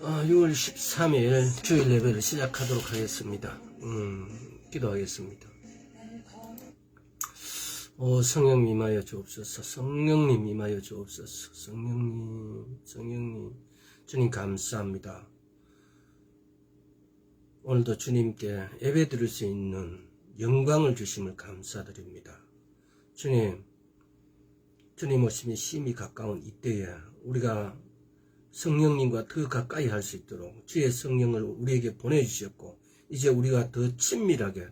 6월 13일 주일 예배를 시작하도록 하겠습니다. 기도하겠습니다. 성령 임하여 주옵소서. 성령님 임하여 주옵소서. 성령님 주님 감사합니다. 오늘도 주님께 예배 드릴 수 있는 영광을 주심을 감사드립니다. 주님 오심이 심히 가까운 이때에 우리가 성령님과 더 가까이 할 수 있도록 주의 성령을 우리에게 보내주셨고, 이제 우리가 더 친밀하게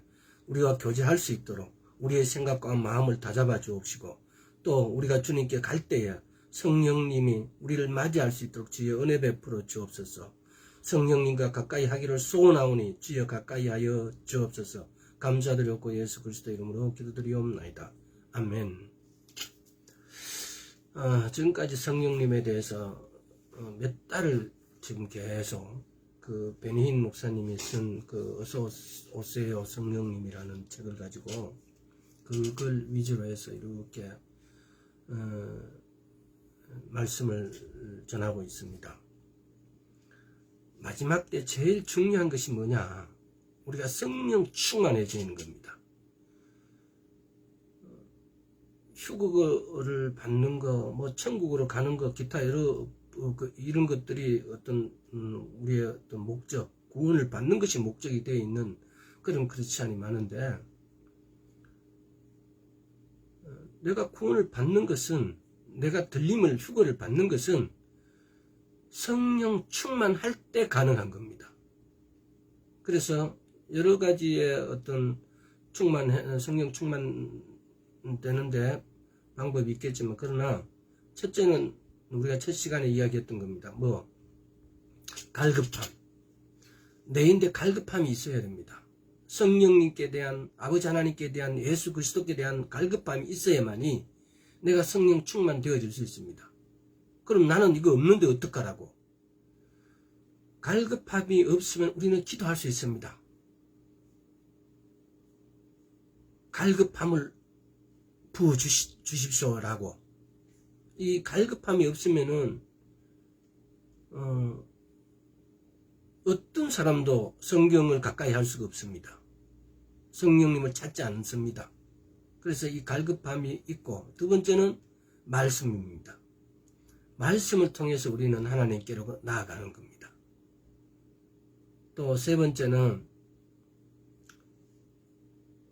우리와 교제할 수 있도록 우리의 생각과 마음을 다잡아 주옵시고, 또 우리가 주님께 갈 때에 성령님이 우리를 맞이할 수 있도록 주의 은혜 베풀어 주옵소서. 성령님과 가까이 하기를 소원하오니 주여 가까이 하여 주옵소서. 감사드렸고 예수 그리스도 이름으로 기도드리옵나이다. 아멘. 지금까지 성령님에 대해서 몇 달을 지금 계속 그 베니힌 목사님이 쓴 그 어서 오세요 성령님이라는 책을 가지고 그걸 위주로 해서 이렇게 말씀을 전하고 있습니다. 마지막 때 제일 중요한 것이 뭐냐? 우리가 성령 충만해지는 겁니다. 휴거를 받는 거, 뭐 천국으로 가는 거, 기타 이런 것들이 어떤 우리의 어떤 목적, 구원을 받는 것이 목적이 되어 있는 그런 크리스찬이 많은데, 내가 구원을 받는 것은, 내가 휴거를 받는 것은 성령 충만할 때 가능한 겁니다. 그래서 여러 가지의 어떤 성령 충만 되는데 방법이 있겠지만, 그러나 첫째는 우리가 첫 시간에 이야기했던 겁니다. 갈급함. 내인데 갈급함이 있어야 됩니다. 성령님께 대한, 아버지 하나님께 대한, 예수 그리스도께 대한 갈급함이 있어야만이 내가 성령 충만 되어질 수 있습니다. 그럼 나는 이거 없는데 어떡하라고? 갈급함이 없으면 우리는 기도할 수 있습니다. 갈급함을 부어주십시오라고. 이 갈급함이 없으면은 어떤 사람도 성경을 가까이 할 수가 없습니다. 성령님을 찾지 않습니다. 그래서 이 갈급함이 있고, 두 번째는 말씀입니다. 말씀을 통해서 우리는 하나님께로 나아가는 겁니다. 또 세 번째는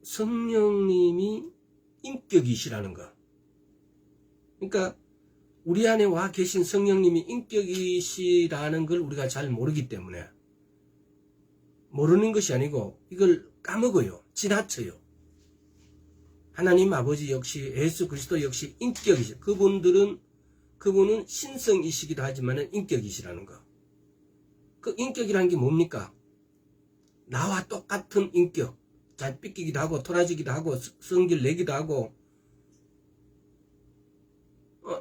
성령님이 인격이시라는 거. 그러니까 우리 안에 와 계신 성령님이 인격이시라는 걸 우리가 잘 모르기 때문에, 모르는 것이 아니고 이걸 까먹어요. 지나쳐요. 하나님 아버지 역시, 예수 그리스도 역시 인격이시. 그분은 신성이시기도 하지만 인격이시라는 거. 그 인격이라는 게 뭡니까? 나와 똑같은 인격. 잘 삐끼기도 하고 토라지기도 하고 성질 내기도 하고,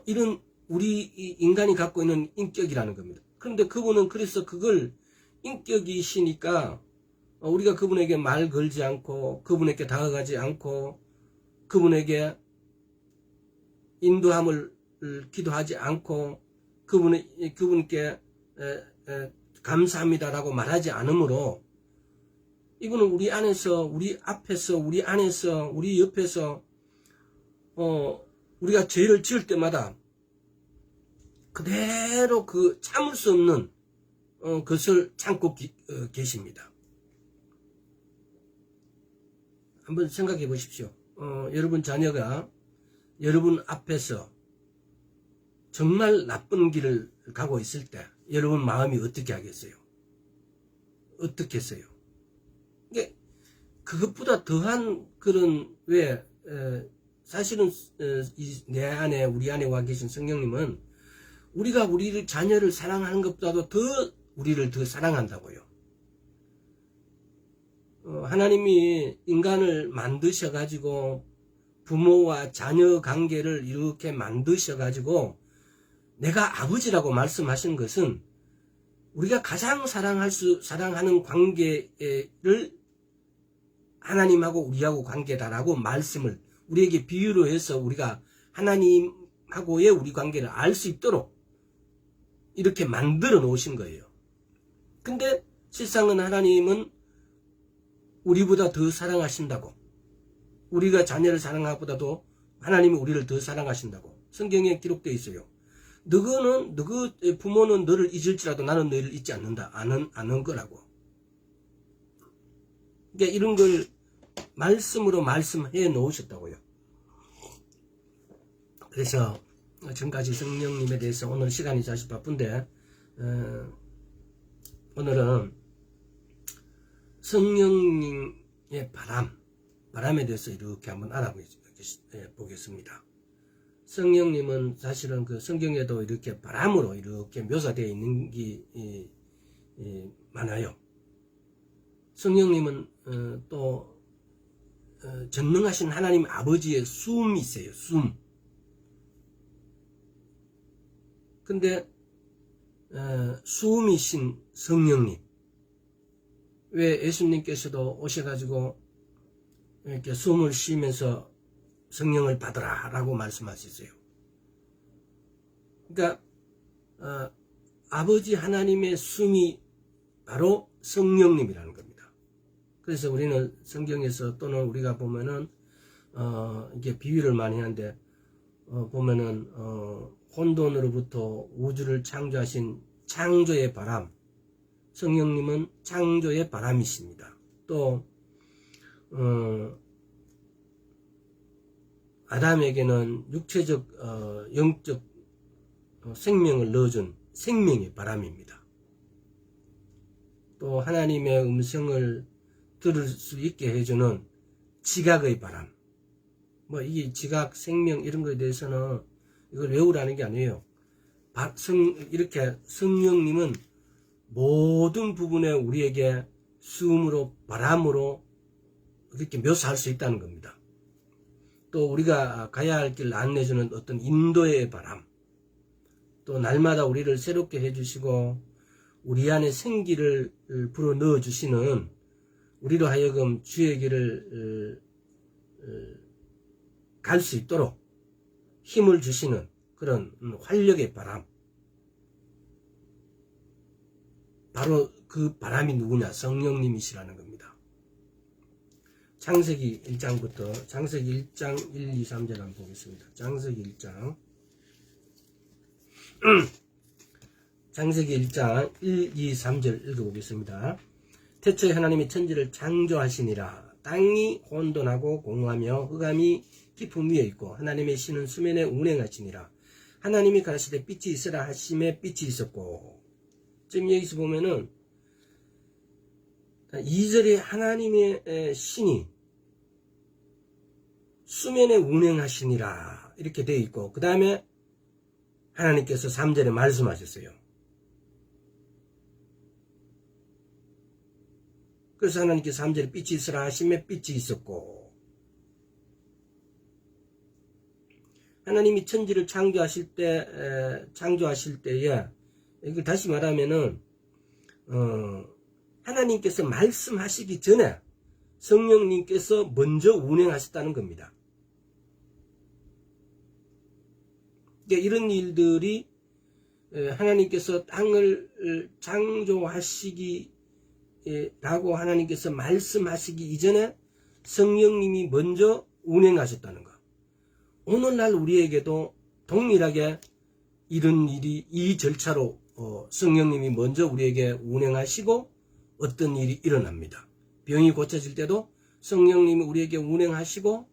이런 우리 인간이 갖고 있는 인격이라는 겁니다. 그런데 그분은 그래서 그걸 인격이시니까 우리가 그분에게 말 걸지 않고, 그분에게 다가가지 않고, 그분에게 인도함을 기도하지 않고, 그분께 감사합니다라고 말하지 않으므로, 이분은 우리 안에서, 우리 앞에서, 우리 안에서, 우리 옆에서 우리가 죄를 지을 때마다 그대로 그 참을 수 없는 것을 참고 계십니다. 한번 생각해 보십시오. 여러분 자녀가 여러분 앞에서 정말 나쁜 길을 가고 있을 때 여러분 마음이 어떻게 하겠어요? 어떻겠어요? 그것보다 더한 그런, 사실은 내 안에, 우리 안에 와 계신 성령님은 우리가 우리를 자녀를 사랑하는 것보다도 더 우리를 더 사랑한다고요. 하나님이 인간을 만드셔가지고 부모와 자녀 관계를 이렇게 만드셔가지고 내가 아버지라고 말씀하신 것은 우리가 가장 사랑하는 관계를 하나님하고 우리하고 관계다라고 말씀을 우리에게 비유로 해서 우리가 하나님하고의 우리 관계를 알 수 있도록 이렇게 만들어 놓으신 거예요. 근데 실상은 하나님은 우리보다 더 사랑하신다고, 우리가 자녀를 사랑하는 것보다도 하나님이 우리를 더 사랑하신다고 성경에 기록되어 있어요. 너희 부모는 너를 잊을지라도 나는 너희를 잊지 않는다. 아는 거라고. 그러니까 이런 걸 말씀으로 말씀해 놓으셨다고요. 그래서 지금까지 성령님에 대해서, 오늘 시간이 사실 바쁜데 오늘은 성령님의 바람에 대해서 이렇게 한번 알아보겠습니다. 성령님은 사실은 그 성경에도 이렇게 바람으로 이렇게 묘사되어 있는 게 많아요. 성령님은 또 전능하신 하나님 아버지의 숨이 있어요. 숨. 근데 숨이신 성령님, 왜 예수님께서도 오셔가지고 이렇게 숨을 쉬면서 성령을 받으라 라고 말씀하셨어요. 그러니까 아버지 하나님의 숨이 바로 성령님이라는 겁니다. 그래서 우리는 성경에서, 또는 우리가 보면은 이게 비유를 많이 하는데 보면은 혼돈으로부터 우주를 창조하신 창조의 바람, 성령님은 창조의 바람이십니다. 또 아담에게는 육체적 영적 생명을 넣어준 생명의 바람입니다. 또 하나님의 음성을 들을 수 있게 해주는 지각의 바람, 뭐 이게 지각, 생명 이런 거에 대해서는 이걸 외우라는 게 아니에요. 이렇게 성령님은 모든 부분에 우리에게 숨으로, 바람으로 이렇게 묘사할 수 있다는 겁니다. 또 우리가 가야 할 길 안내주는 어떤 인도의 바람, 또 날마다 우리를 새롭게 해주시고 우리 안에 생기를 불어 넣어주시는, 우리로 하여금 주의 길을 갈 수 있도록 힘을 주시는 그런 활력의 바람, 바로 그 바람이 누구냐? 성령님이시라는 겁니다. 창세기 1장부터, 창세기 1장 1, 2, 3절 한번 보겠습니다. 창세기 1장 창세기 1장 1, 2, 3절 읽어보겠습니다. 태초에 하나님이 천지를 창조하시니라. 땅이 혼돈하고 공허하며 흑암이 깊음 위에 있고 하나님의 신은 수면에 운행하시니라. 하나님이 가라사대 빛이 있으라 하심에 빛이 있었고. 지금 여기서 보면은 2절에 하나님의 신이 수면에 운행하시니라 이렇게 되어 있고, 그 다음에 하나님께서 3절에 말씀하셨어요. 그래서 하나님께서 3절에 빛이 있으라 하심에 빛이 있었고, 하나님이 천지를 창조하실 때에, 이걸 다시 말하면은 하나님께서 말씀하시기 전에 성령님께서 먼저 운행하셨다는 겁니다. 그러니까 이런 일들이 하나님께서 땅을 창조하시기라고 하나님께서 말씀하시기 이전에 성령님이 먼저 운행하셨다는 것. 오늘날 우리에게도 동일하게 이런 일이, 이 절차로 성령님이 먼저 우리에게 운행하시고 어떤 일이 일어납니다. 병이 고쳐질 때도 성령님이 우리에게 운행하시고,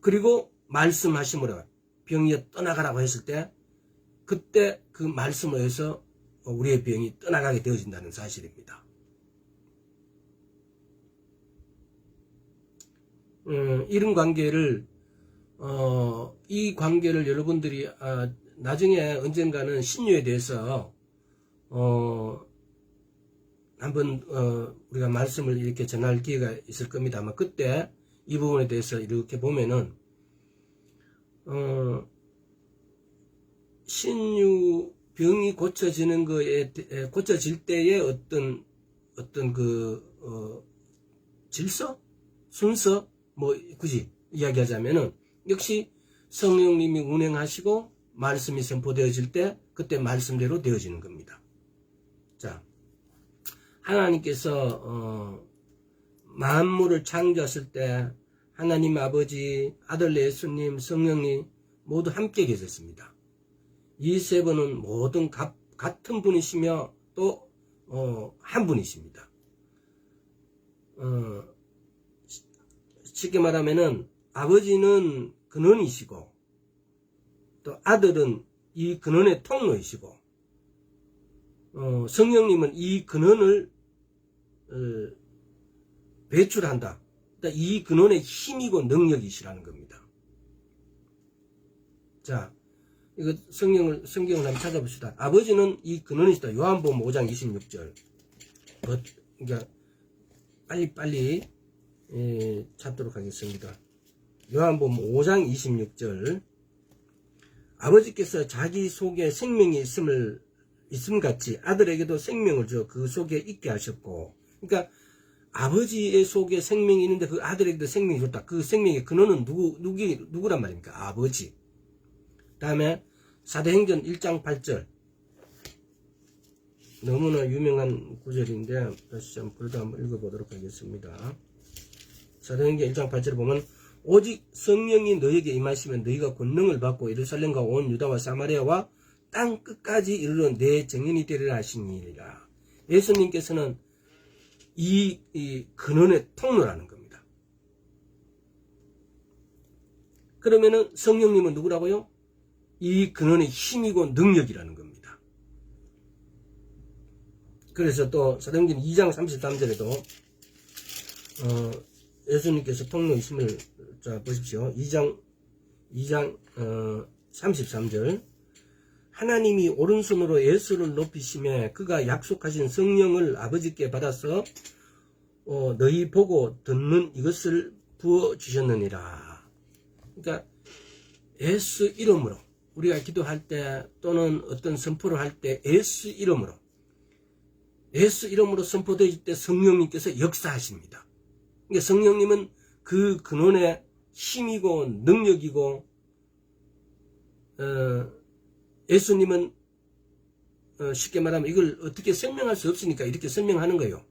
그리고 말씀하심으로 병이 떠나가라고 했을 때 그때 그 말씀을 해서 우리의 병이 떠나가게 되어진다는 사실입니다. 이런 관계를 이 관계를 여러분들이 나중에 언젠가는 신유에 대해서 한번 우리가 말씀을 이렇게 전할 기회가 있을 겁니다. 아마 그때 이 부분에 대해서 이렇게 보면은 신유 병이 고쳐지는 거에 고쳐질 때의 어떤 그 질서, 순서, 뭐 굳이 이야기하자면은 역시 성령님이 운행하시고 말씀이 선포되어질 때 그때 말씀대로 되어지는 겁니다. 자, 하나님께서 만물을 창조하실 때 하나님 아버지, 아들 예수님, 성령님 모두 함께 계셨습니다. 이 세 분은 모든 같은 분이시며 또 한 분이십니다. 쉽게 말하면은 아버지는 근원이시고 또 아들은 이 근원의 통로이시고 성령님은 이 근원을 배출한다. 그러니까 이 근원의 힘이고 능력이시라는 겁니다. 자, 이거 성경을 한번 찾아봅시다. 아버지는 이 근원이시다. 요한복음 5장 26절. 그러니까 빨리 찾도록 하겠습니다. 요한복음 5장 26절. 아버지께서 자기 속에 생명이 있음 같이 아들에게도 생명을 줘 그 속에 있게 하셨고, 그러니까 아버지의 속에 생명이 있는데 그 아들에게도 생명이 줬다. 그 생명의 근원은 누구란 말입니까? 아버지. 다음에 사도행전 1장 8절. 너무나 유명한 구절인데 다시 한번 읽어보도록 하겠습니다. 사도행전 1장 8절을 보면 오직 성령이 너에게 임하시면 너희가 권능을 받고 예루살렘과 온 유다와 사마리아와 땅 끝까지 이르러 내 증인이 되리라 하시니라. 예수님께서는 이 근원의 통로라는 겁니다. 그러면은 성령님은 누구라고요? 이 근원의 힘이고 능력이라는 겁니다. 그래서 또 사도행전 2장 33절에도 예수님께서 통로이심을 자 보십시오. 2장 33절. 하나님이 오른손으로 예수를 높이시며 그가 약속하신 성령을 아버지께 받아서 너희 보고 듣는 이것을 부어주셨느니라. 그러니까 예수 이름으로 우리가 기도할 때 또는 어떤 선포를 할 때 예수 이름으로 선포되실 때 성령님께서 역사하십니다. 그러니까 성령님은 그 근원의 힘이고 능력이고 예수님은 쉽게 말하면 이걸 어떻게 설명할 수 없으니까 이렇게 설명하는 거예요.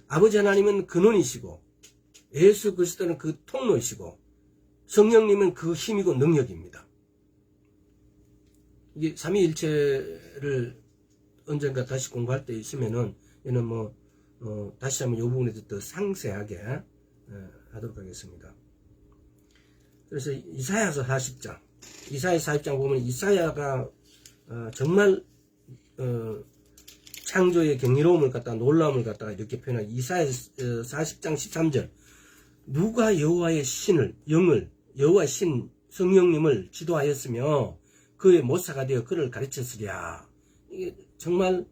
아버지 하나님은 근원이시고 예수 그리스도는 그 통로이시고 성령님은 그 힘이고 능력입니다. 이게 삼위일체를 언젠가 다시 공부할 때 있으면은 얘는 다시 한번 이 부분에 더 상세하게 하도록 하겠습니다. 그래서 이사야서 40장 보면 이사야가 정말 창조의 경이로움을 갖다가 놀라움을 갖다가 이렇게 표현하고 이사야 40장 13절 누가 여호와의 신을 여호와의 신 성령님을 지도하였으며 그의 모사가 되어 그를 가르쳤으랴. 이게 정말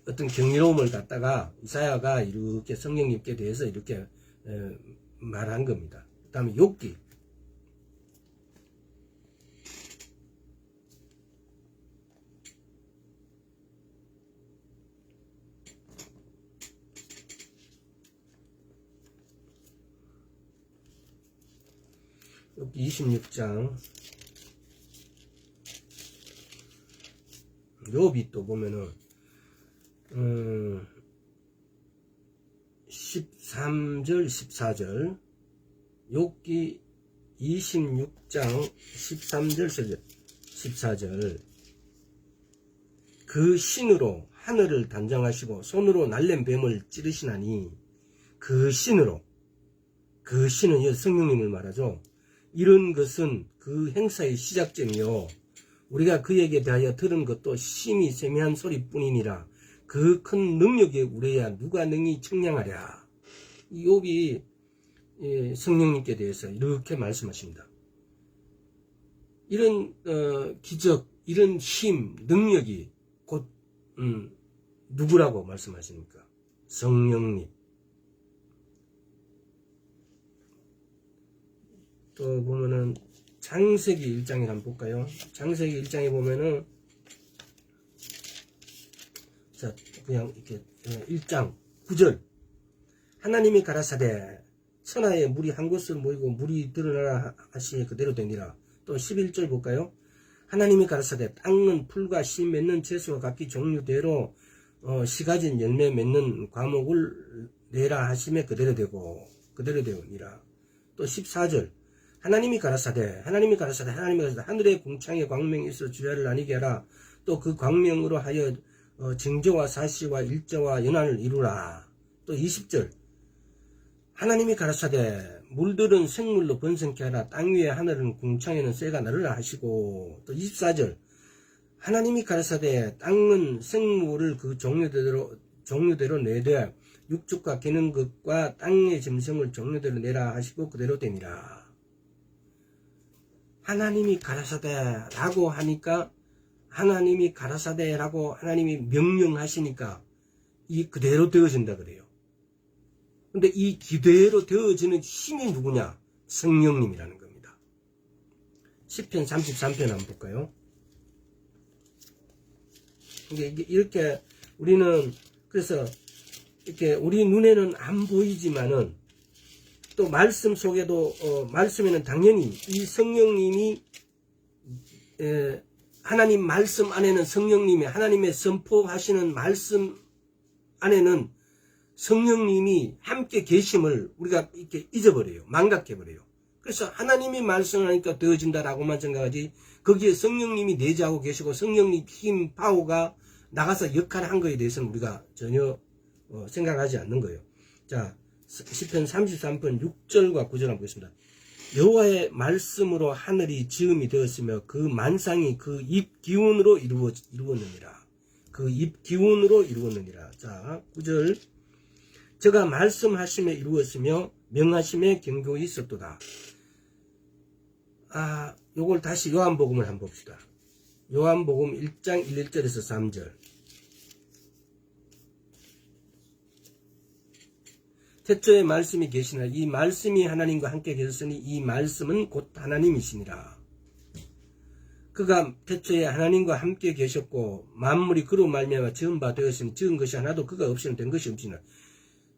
어떤 경이로움을 갖다가 이사야가 이렇게 성령님께 대해서 이렇게 말한 겁니다. 그 다음에 욥기 26장 욥이 또 보면은 13절 14절 욥기 26장 13절 14절 그 신으로 하늘을 단장하시고 손으로 날랜 뱀을 찌르시나니 그 신은 성령님을 말하죠. 이런 것은 그 행사의 시작점이요 우리가 그에게 대하여 들은 것도 심히 세미한 소리뿐이니라. 그 큰 능력에 우려야 누가 능히 측량하랴. 욥이 성령님께 대해서 이렇게 말씀하십니다. 이런 기적, 이런 힘, 능력이 곧 누구라고 말씀하십니까? 성령님. 또 보면은 창세기 1장에 한번 볼까요? 창세기 1장에 보면은 자 그냥 이렇게 1장 9절 하나님이 가라사대 천하에 물이 한 곳을 모이고 물이 드러나라 하시니 그대로 되니라. 또 11절 볼까요? 하나님이 가라사대 땅은 풀과 씨 맺는 채소와 각기 종류대로 시가진 열매 맺는 과목을 내라 하심에 그대로 되니라. 또 14절 하나님이 가라사대 하늘의 궁창에 광명이 있어 주야를 나뉘게 하라. 또 그 광명으로 하여 징조와 사시와 일자와 연한을 이루라. 또 20절 하나님이 가라사대 물들은 생물로 번성케 하라. 땅 위에 하늘은 궁창에는 쇠가 나르라 하시고. 또 24절 하나님이 가라사대 땅은 생물을 그 종류대로 내되 육축과 기는 것과 땅의 짐승을 종류대로 내라 하시고 그대로 되니라. 하나님이 가라사대라고 하니까 하나님이 가라사대라고 하나님이 명령하시니까 이 그대로 되어진다 그래요. 근데 이 그대로 되어지는 힘이 누구냐? 성령님이라는 겁니다. 시편 33편 한번 볼까요? 이렇게 우리는 그래서 이렇게 우리 눈에는 안 보이지만은 또 말씀 속에도 말씀에는 당연히 이 성령님이 하나님 말씀 안에는 성령님이 하나님의 선포하시는 말씀 안에는 성령님이 함께 계심을 우리가 이렇게 잊어버려요. 망각해버려요. 그래서 하나님이 말씀하니까 되어진다라고만 생각하지 거기에 성령님이 내재하고 계시고 성령님 힘, 파워가 나가서 역할을 한 거에 대해서는 우리가 전혀 생각하지 않는 거예요. 자, 시편 33편 6절과 9절 한번 보겠습니다. 여호와의 말씀으로 하늘이 지음이 되었으며 그 만상이 그 입 기운으로 이루었느니라. 그 입 기운으로 이루었느니라. 자, 9절 저가 말씀하심에 이루었으며 명하심에 경고히 있었도다. 요걸 다시 요한복음을 한번 봅시다. 요한복음 1장 1절에서 3절. 태초에 말씀이 계시나 이 말씀이 하나님과 함께 계셨으니 이 말씀은 곧 하나님이시니라. 그가 태초에 하나님과 함께 계셨고 만물이 그로 말미암아 지은 바 되었으니 지은 것이 하나도 그가 없이는 된 것이 없으니라.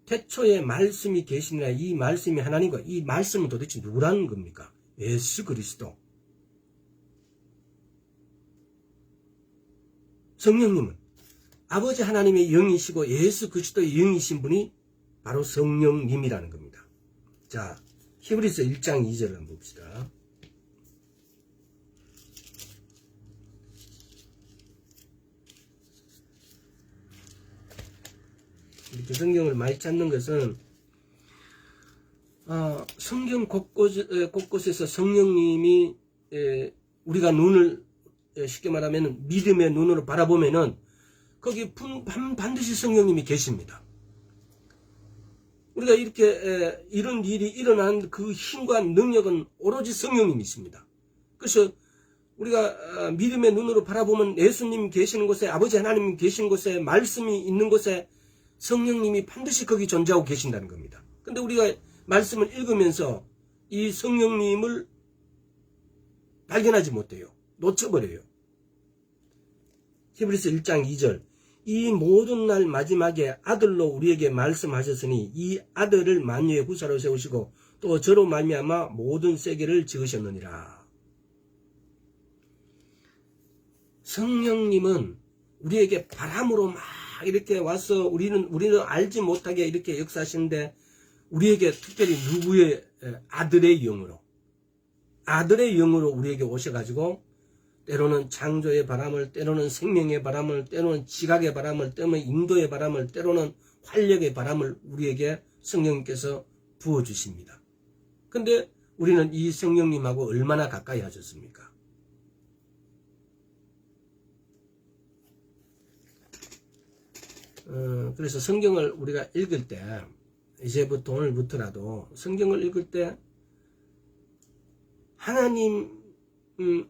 태초에 말씀이 계시니라. 이 말씀이 하나님과 이 말씀은 도대체 누구라는 겁니까? 예수 그리스도. 성령님은 아버지 하나님의 영이시고 예수 그리스도의 영이신 분이 바로 성령님이라는 겁니다. 자, 히브리서 1장 2절을 한번 봅시다. 이렇게 성경을 많이 찾는 것은 성경 곳곳에서 성령님이 우리가 눈을 쉽게 말하면 믿음의 눈으로 바라보면은 거기 반드시 성령님이 계십니다. 우리가 이렇게 이런 일이 일어난 그 힘과 능력은 오로지 성령님이십니다. 그래서 우리가 믿음의 눈으로 바라보면 예수님 계시는 곳에 아버지 하나님 계시는 곳에 말씀이 있는 곳에 성령님이 반드시 거기 존재하고 계신다는 겁니다. 근데 우리가 말씀을 읽으면서 이 성령님을 발견하지 못해요. 놓쳐버려요. 히브리서 1장 2절 이 모든 날 마지막에 아들로 우리에게 말씀하셨으니 이 아들을 만유의 후사로 세우시고 또 저로 말미암아 모든 세계를 지으셨느니라. 성령님은 우리에게 바람으로 막 이렇게 와서 우리는 알지 못하게 이렇게 역사하시는데 우리에게 특별히 누구의 아들의 영으로 우리에게 오셔가지고 때로는 창조의 바람을, 때로는 생명의 바람을, 때로는 지각의 바람을, 때로는 인도의 바람을, 때로는 활력의 바람을 우리에게 성령님께서 부어주십니다. 근데 우리는 이 성령님하고 얼마나 가까이 하셨습니까? 그래서 성경을 우리가 읽을 때 이제부터 오늘부터라도 성경을 읽을 때 하나님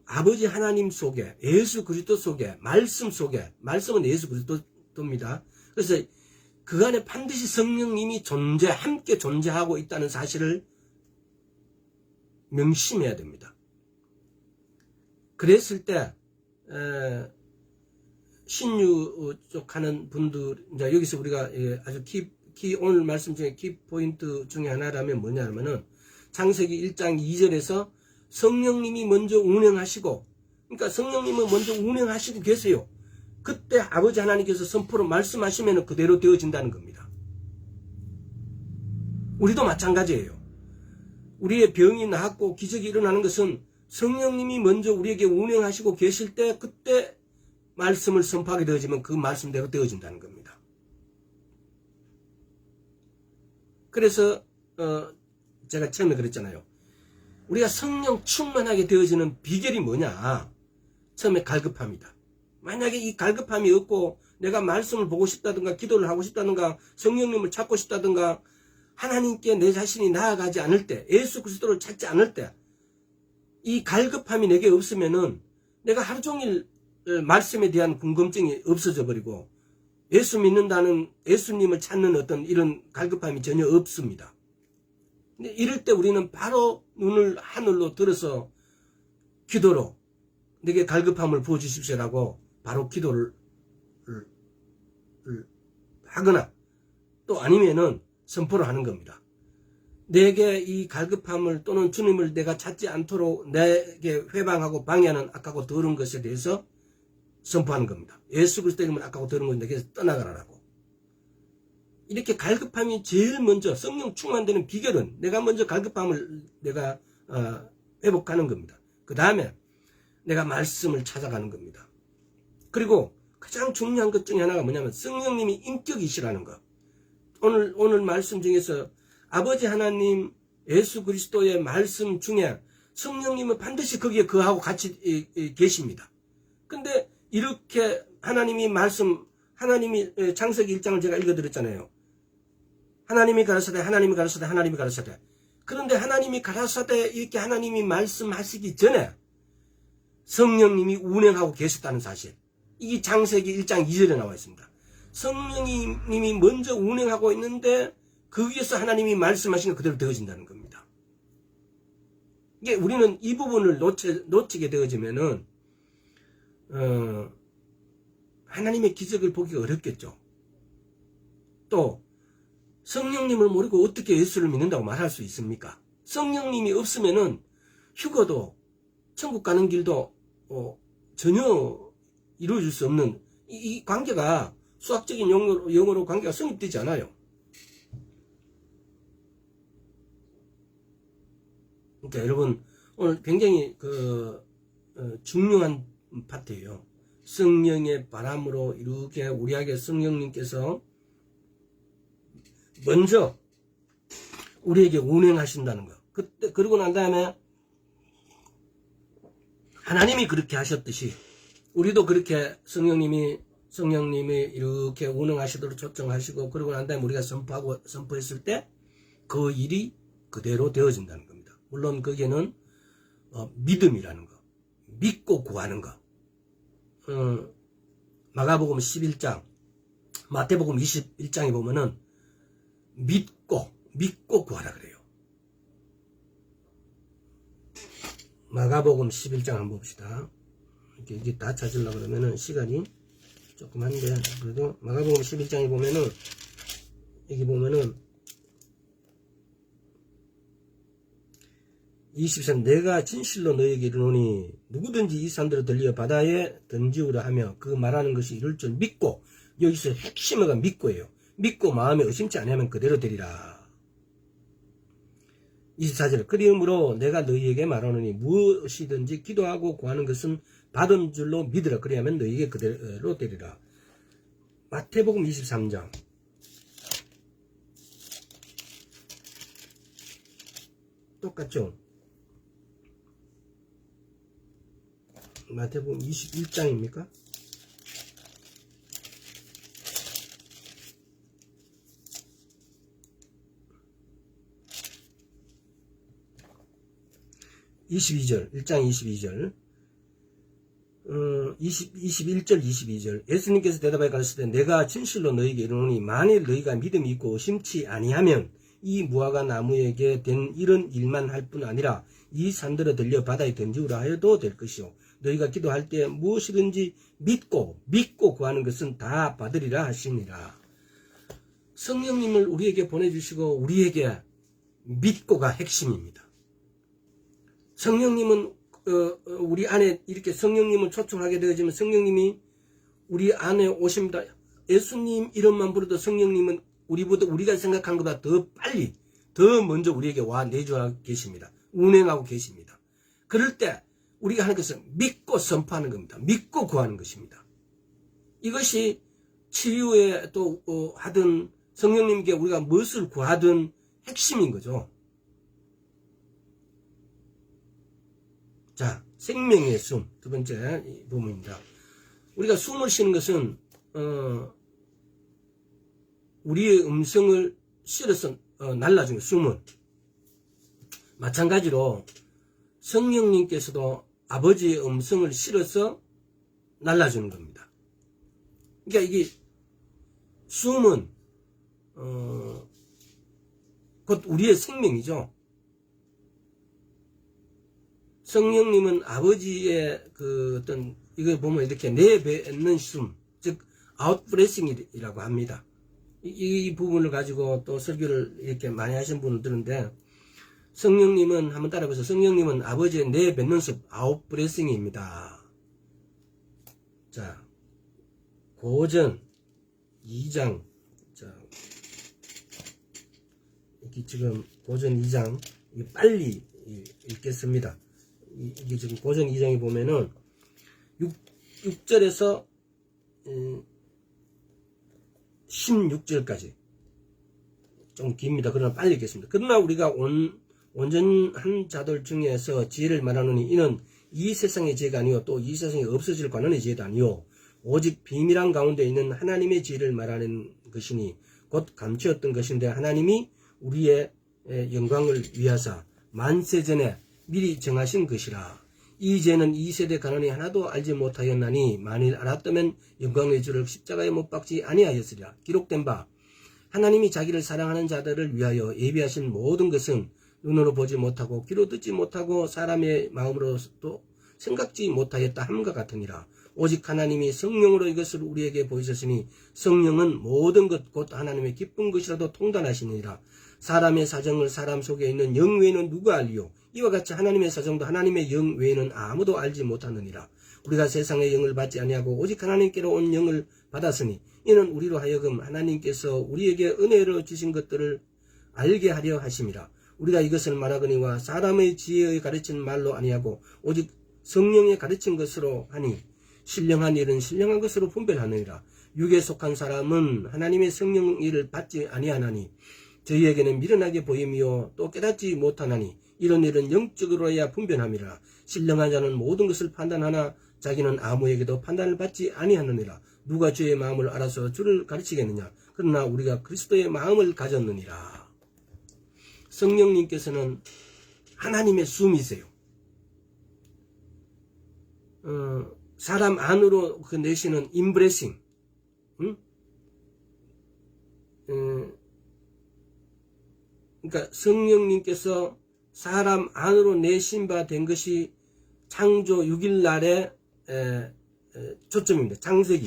아버지 하나님 속에 예수 그리스도 속에 말씀 속에 말씀은 예수 그리스도입니다. 그래서 그 안에 반드시 성령님이 함께 존재하고 있다는 사실을 명심해야 됩니다. 그랬을 때 신유 쪽 하는 분들 이제 여기서 우리가 아주 오늘 말씀 중에 키포인트 중에 하나라면 뭐냐면은 창세기 1장 2절에서 성령님이 먼저 운행하시고, 그러니까 성령님은 먼저 운행하시고 계세요. 그때 아버지 하나님께서 선포로 말씀하시면 그대로 되어진다는 겁니다. 우리도 마찬가지예요. 우리의 병이 나았고 기적이 일어나는 것은 성령님이 먼저 우리에게 운행하시고 계실 때 그때 말씀을 선포하게 되어지면 그 말씀대로 되어진다는 겁니다. 그래서 제가 처음에 그랬잖아요. 우리가 성령 충만하게 되어지는 비결이 뭐냐? 처음에 갈급함이다. 만약에 이 갈급함이 없고 내가 말씀을 보고 싶다든가 기도를 하고 싶다든가 성령님을 찾고 싶다든가 하나님께 내 자신이 나아가지 않을 때, 예수 그리스도를 찾지 않을 때 이 갈급함이 내게 없으면은 내가 하루 종일 말씀에 대한 궁금증이 없어져 버리고 예수 믿는다는, 예수님을 찾는 어떤 이런 갈급함이 전혀 없습니다. 근데 이럴 때 우리는 바로 눈을 하늘로 들어서 기도로 내게 갈급함을 부어주십시오라고 바로 기도를 하거나 또 아니면은 선포를 하는 겁니다. 내게 이 갈급함을 또는 주님을 내가 찾지 않도록 내게 회방하고 방해하는 악하고 더러운 것에 대해서 선포하는 겁니다. 예수 그리스도님은 악하고 더러운 것을 내게 떠나가라라고. 이렇게 갈급함이 제일 먼저 성령 충만되는 비결은 내가 먼저 갈급함을 내가 회복하는 겁니다. 그 다음에 내가 말씀을 찾아가는 겁니다. 그리고 가장 중요한 것 중에 하나가 뭐냐면 성령님이 인격이시라는 것. 오늘 말씀 중에서 아버지 하나님 예수 그리스도의 말씀 중에 성령님은 반드시 거기에 그하고 같이 계십니다. 근데 이렇게 하나님이 창세기 1장을 제가 읽어드렸잖아요. 하나님이 가라사대 하나님이 가라사대 하나님이 가라사대. 그런데 하나님이 가라사대 이렇게 하나님이 말씀하시기 전에 성령님이 운행하고 계셨다는 사실. 이게 창세기 1장 2절에 나와 있습니다. 성령님이 먼저 운행하고 있는데 그 위에서 하나님이 말씀하신 것 그대로 되어진다는 겁니다. 이게 우리는 이 부분을 놓치게 되어지면은 하나님의 기적을 보기가 어렵겠죠. 또 성령님을 모르고 어떻게 예수를 믿는다고 말할 수 있습니까? 성령님이 없으면은 휴거도 천국 가는 길도 전혀 이루어질 수 없는 이 관계가 수학적인 용어로 관계가 성립되지 않아요. 그러니까 여러분 오늘 굉장히 중요한 파트예요. 성령의 바람으로 이렇게 우리에게 성령님께서 먼저 우리에게 운행하신다는 거. 그러고 난 다음에 하나님이 그렇게 하셨듯이 우리도 그렇게 성령님이 이렇게 운행하시도록 초청하시고 그러고 난 다음에 우리가 선포했을 때 그 일이 그대로 되어진다는 겁니다. 물론 거기에는 믿음이라는 거, 믿고 구하는 거. 마가복음 11장, 마태복음 21장에 보면은 믿고 구하라 그래요. 마가복음 11장 한번 봅시다. 이게 다 찾으려고 그러면은 시간이 조금 한데, 그래도 마가복음 11장에 보면은, 여기 보면은 23, 내가 진실로 너에게 이르노니 누구든지 이 산들을 들려 바다에 던지우라 하며 그 말하는 것이 이룰 줄 믿고, 여기서 핵심어가 믿고예요. 믿고 마음에 의심치 않으면 그대로 되리라. 24절, 그리므로 내가 너희에게 말하노니 무엇이든지 기도하고 구하는 것은 받은 줄로 믿으라. 그리하면 너희에게 그대로 되리라. 마태복음 23장. 똑같죠? 마태복음 21장입니까? (22절) 1장 22절 21절 22절 예수님께서 대답하여 가르치되 내가 진실로 너희에게 이르노니 만일 너희가 믿음이 있고 의심치 아니하면 이 무화과 나무에게 된 이런 일만 할 뿐 아니라 이 산들을 들려 바다에 던지우라 하여도 될 것이요 너희가 기도할 때 무엇이든지 믿고 구하는 것은 다 받으리라 하시니라. 성령님을 우리에게 보내주시고 우리에게 믿고가 핵심입니다. 성령님은 우리 안에 이렇게 성령님을 초청하게 되어지면 성령님이 우리 안에 오십니다. 예수님 이름만 부르도 성령님은 우리가 생각하는 것보다 더 빨리, 더 먼저 우리에게 와 내주하고 계십니다. 운행하고 계십니다. 그럴 때 우리가 하는 것은 믿고 선포하는 겁니다. 믿고 구하는 것입니다. 이것이 치유에 또 하든 성령님께 우리가 무엇을 구하든 핵심인 거죠. 자, 생명의 숨, 두 번째 부분입니다. 우리가 숨을 쉬는 것은 우리의 음성을 실어서 날라주는 숨은 마찬가지로 성령님께서도 아버지의 음성을 실어서 날라주는 겁니다. 그러니까 이게 숨은 곧 우리의 생명이죠. 성령님은 아버지의 그 어떤 이거 보면 이렇게 내뱉는 숨, 즉 아웃브레싱이라고 합니다. 이 부분을 가지고 또 설교를 이렇게 많이 하신 분들인데, 성령님은 한번 따라해보세요. 성령님은 아버지의 내뱉는 숨, 아웃브레싱입니다. 자, 고전 2장, 자, 이렇게 지금 고전 2장 빨리 읽겠습니다. 이게 지금 고전 2장에 보면은 6절에서 16절까지 좀 깁니다. 그러나 빨리 읽겠습니다. 그러나 우리가 온전한 자들 중에서 지혜를 말하노니 이는 이 세상의 지혜가 아니요 또 이 세상에 없어질 관원의 지혜도 아니요 오직 비밀한 가운데 있는 하나님의 지혜를 말하는 것이니 곧 감추었던 것인데 하나님이 우리의 영광을 위하사 만세전에 미리 정하신 것이라. 이 죄는 이 세대 가난이 하나도 알지 못하였나니 만일 알았다면 영광의 주를 십자가에 못 박지 아니하였으리라. 기록된 바 하나님이 자기를 사랑하는 자들을 위하여 예비하신 모든 것은 눈으로 보지 못하고 귀로 듣지 못하고 사람의 마음으로도 생각지 못하였다 함과 같으니라. 오직 하나님이 성령으로 이것을 우리에게 보이셨으니 성령은 모든 것 곧 하나님의 기쁜 것이라도 통달하시니라. 사람의 사정을 사람 속에 있는 영 외에는 누가 알리요? 이와 같이 하나님의 사정도 하나님의 영 외에는 아무도 알지 못하느니라. 우리가 세상의 영을 받지 아니하고 오직 하나님께로 온 영을 받았으니 이는 우리로 하여금 하나님께서 우리에게 은혜로 주신 것들을 알게 하려 하심이라. 우리가 이것을 말하거니와 사람의 지혜의 가르친 말로 아니하고 오직 성령의 가르친 것으로 하니 신령한 일은 신령한 것으로 분별하느니라. 육에 속한 사람은 하나님의 성령 일을 받지 아니하나니 저희에게는 미련하게 보임이요 또 깨닫지 못하나니 이런 일은 영적으로야 분별함이라. 신령한 자는 모든 것을 판단하나 자기는 아무에게도 판단을 받지 아니하느니라. 누가 주의 마음을 알아서 주를 가르치겠느냐. 그러나 우리가 그리스도의 마음을 가졌느니라. 성령님께서는 하나님의 숨이세요. 사람 안으로 그 내시는 임브레싱, 그러니까 성령님께서 사람 안으로 내신 바 된 것이 창조 6일 날의 초점입니다. 창세기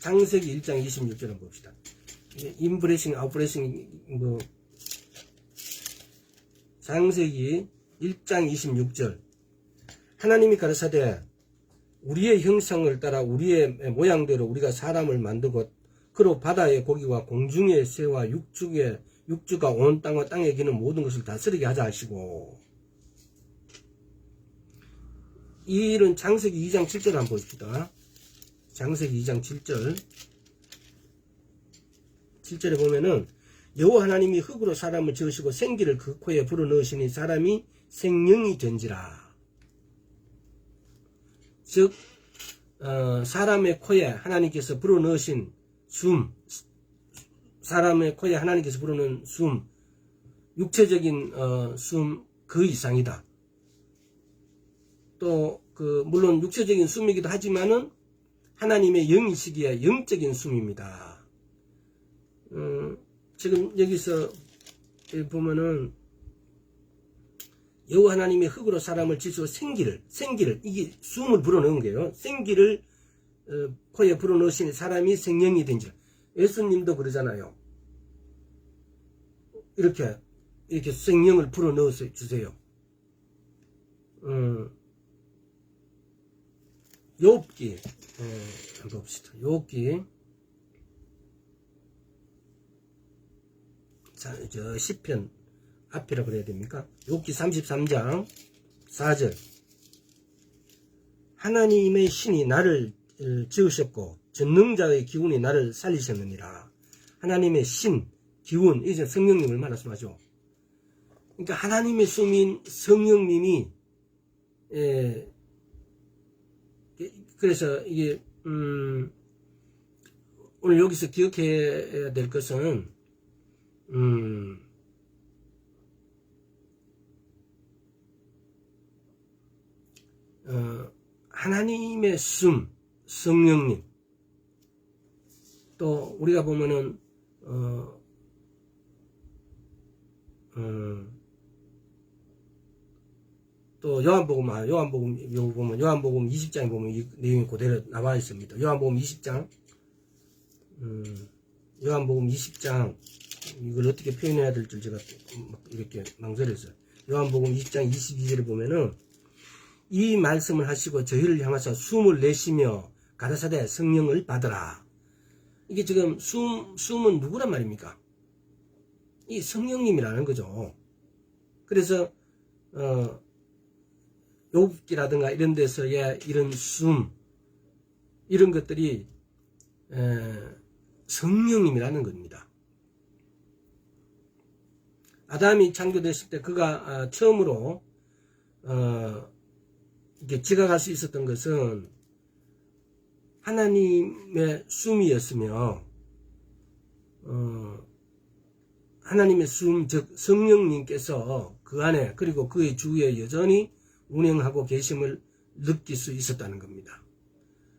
1장 26절 한번 봅시다. 인브레싱, 아웃브레싱, 창세기 1장 26절. 하나님이 가라사대 우리의 형상을 따라 우리의 모양대로 우리가 사람을 만들고 그로 바다의 고기와 공중의 새와 육주가 온 땅과 땅에 기는 모든 것을 다스리게 하자 하시고. 이 일은 창세기 2장 7절 한번 봅시다. 창세기 2장 7절에 보면은 여호와 하나님이 흙으로 사람을 지으시고 생기를 그 코에 불어넣으시니 사람이 생명이 된지라. 즉 사람의 코에 하나님께서 불어넣으신 숨, 사람의 코에 하나님께서 불어넣은 숨, 육체적인 숨 그 이상이다. 또 물론 육체적인 숨이기도 하지만은 하나님의 영이시기에 영적인 숨입니다. 지금 여기서 보면은 여호와 하나님이 흙으로 사람을 지으시고 생기를 이게 숨을 불어넣은 거예요. 생기를 코에 불어넣으시니 사람이 생명이 된지라. 예수님도 그러잖아요. 이렇게 생명을 불어넣어 주세요. 욥기 한번 봅시다. 욥기 저 시편 앞이라 그래야 됩니까? 욥기 33장 4절. 하나님의 신이 나를 지으셨고 전능자의 기운이 나를 살리셨느니라. 하나님의 신, 기운, 이제 성령님을 말씀하죠. 그러니까 하나님의 숨인 성령님이 그래서 이게 오늘 여기서 기억해야 될 것은 하나님의 숨, 성령님. 또 우리가 보면은 또 요한복음 보면 요한복음 20장에 보면 이 내용이 그대로 나와 있습니다. 요한복음 20장 요한복음 20장 이걸 어떻게 표현해야 될지 제가 이렇게 망설였어요. 요한복음 20장 22절에 보면은 이 말씀을 하시고 저희를 향하사 숨을 내쉬며 가라사대 성령을 받으라. 이게 지금 숨은 누구란 말입니까? 이 성령님이라는 거죠. 그래서 욥기라든가 이런 데서의 이런 숨 이런 것들이 성령님이라는 겁니다. 아담이 창조됐을 때 그가 처음으로 이렇게 지각할 수 있었던 것은 하나님의 숨이었으며 하나님의 숨, 즉 성령님께서 그 안에 그리고 그의 주위에 여전히 운행하고 계심을 느낄 수 있었다는 겁니다.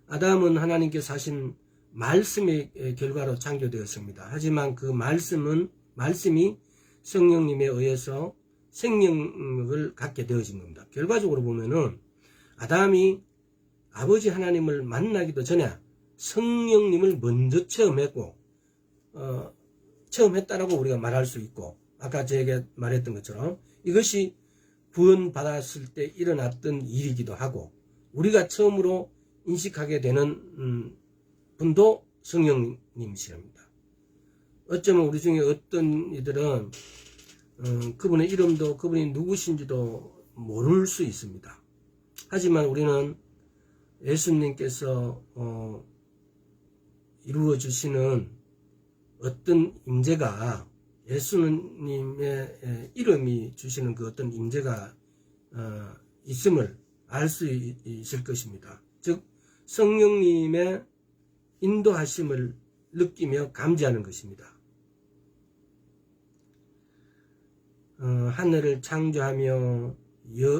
아담은 하나님께서 하신 말씀의 결과로 창조되었습니다. 하지만 그 말씀이 성령님에 의해서 생명을 갖게 되어진 겁니다. 결과적으로 보면은 아담이 아버지 하나님을 만나기도 전에 성령님을 먼저 체험했고 체험했다라고 우리가 말할 수 있고, 아까 제가 말했던 것처럼 이것이 구원받았을 때 일어났던 일이기도 하고, 우리가 처음으로 인식하게 되는 분도 성령님이십니다. 어쩌면 우리 중에 어떤 이들은 그분의 이름도 그분이 누구신지도 모를 수 있습니다. 하지만 우리는 예수님께서 이루어 주시는 어떤 임재가, 예수님의 이름이 주시는 그 어떤 임재가 있음을 알 수 있을 것입니다. 즉 성령님의 인도하심을 느끼며 감지하는 것입니다. 하늘을 창조하며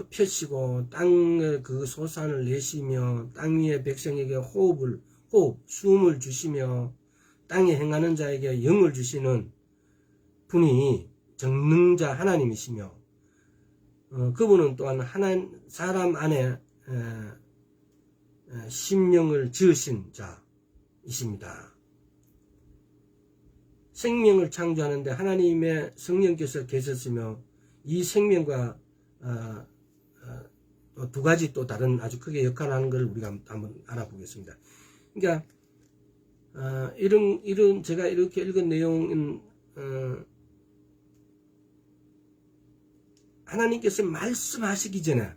펴시고 땅의 그 소산을 내시며 땅 위의 백성에게 숨을 주시며 땅에 행하는 자에게 영을 주시는 분이 전능자 하나님이시며, 그분은 또한 사람 안에 심령을 지으신 자이십니다. 생명을 창조하는데 하나님의 성령께서 계셨으며, 이 생명과 두 가지 또 다른 아주 크게 역할을 하는 걸 우리가 한번 알아보겠습니다. 그러니까 이런 제가 이렇게 읽은 내용은 하나님께서 말씀하시기 전에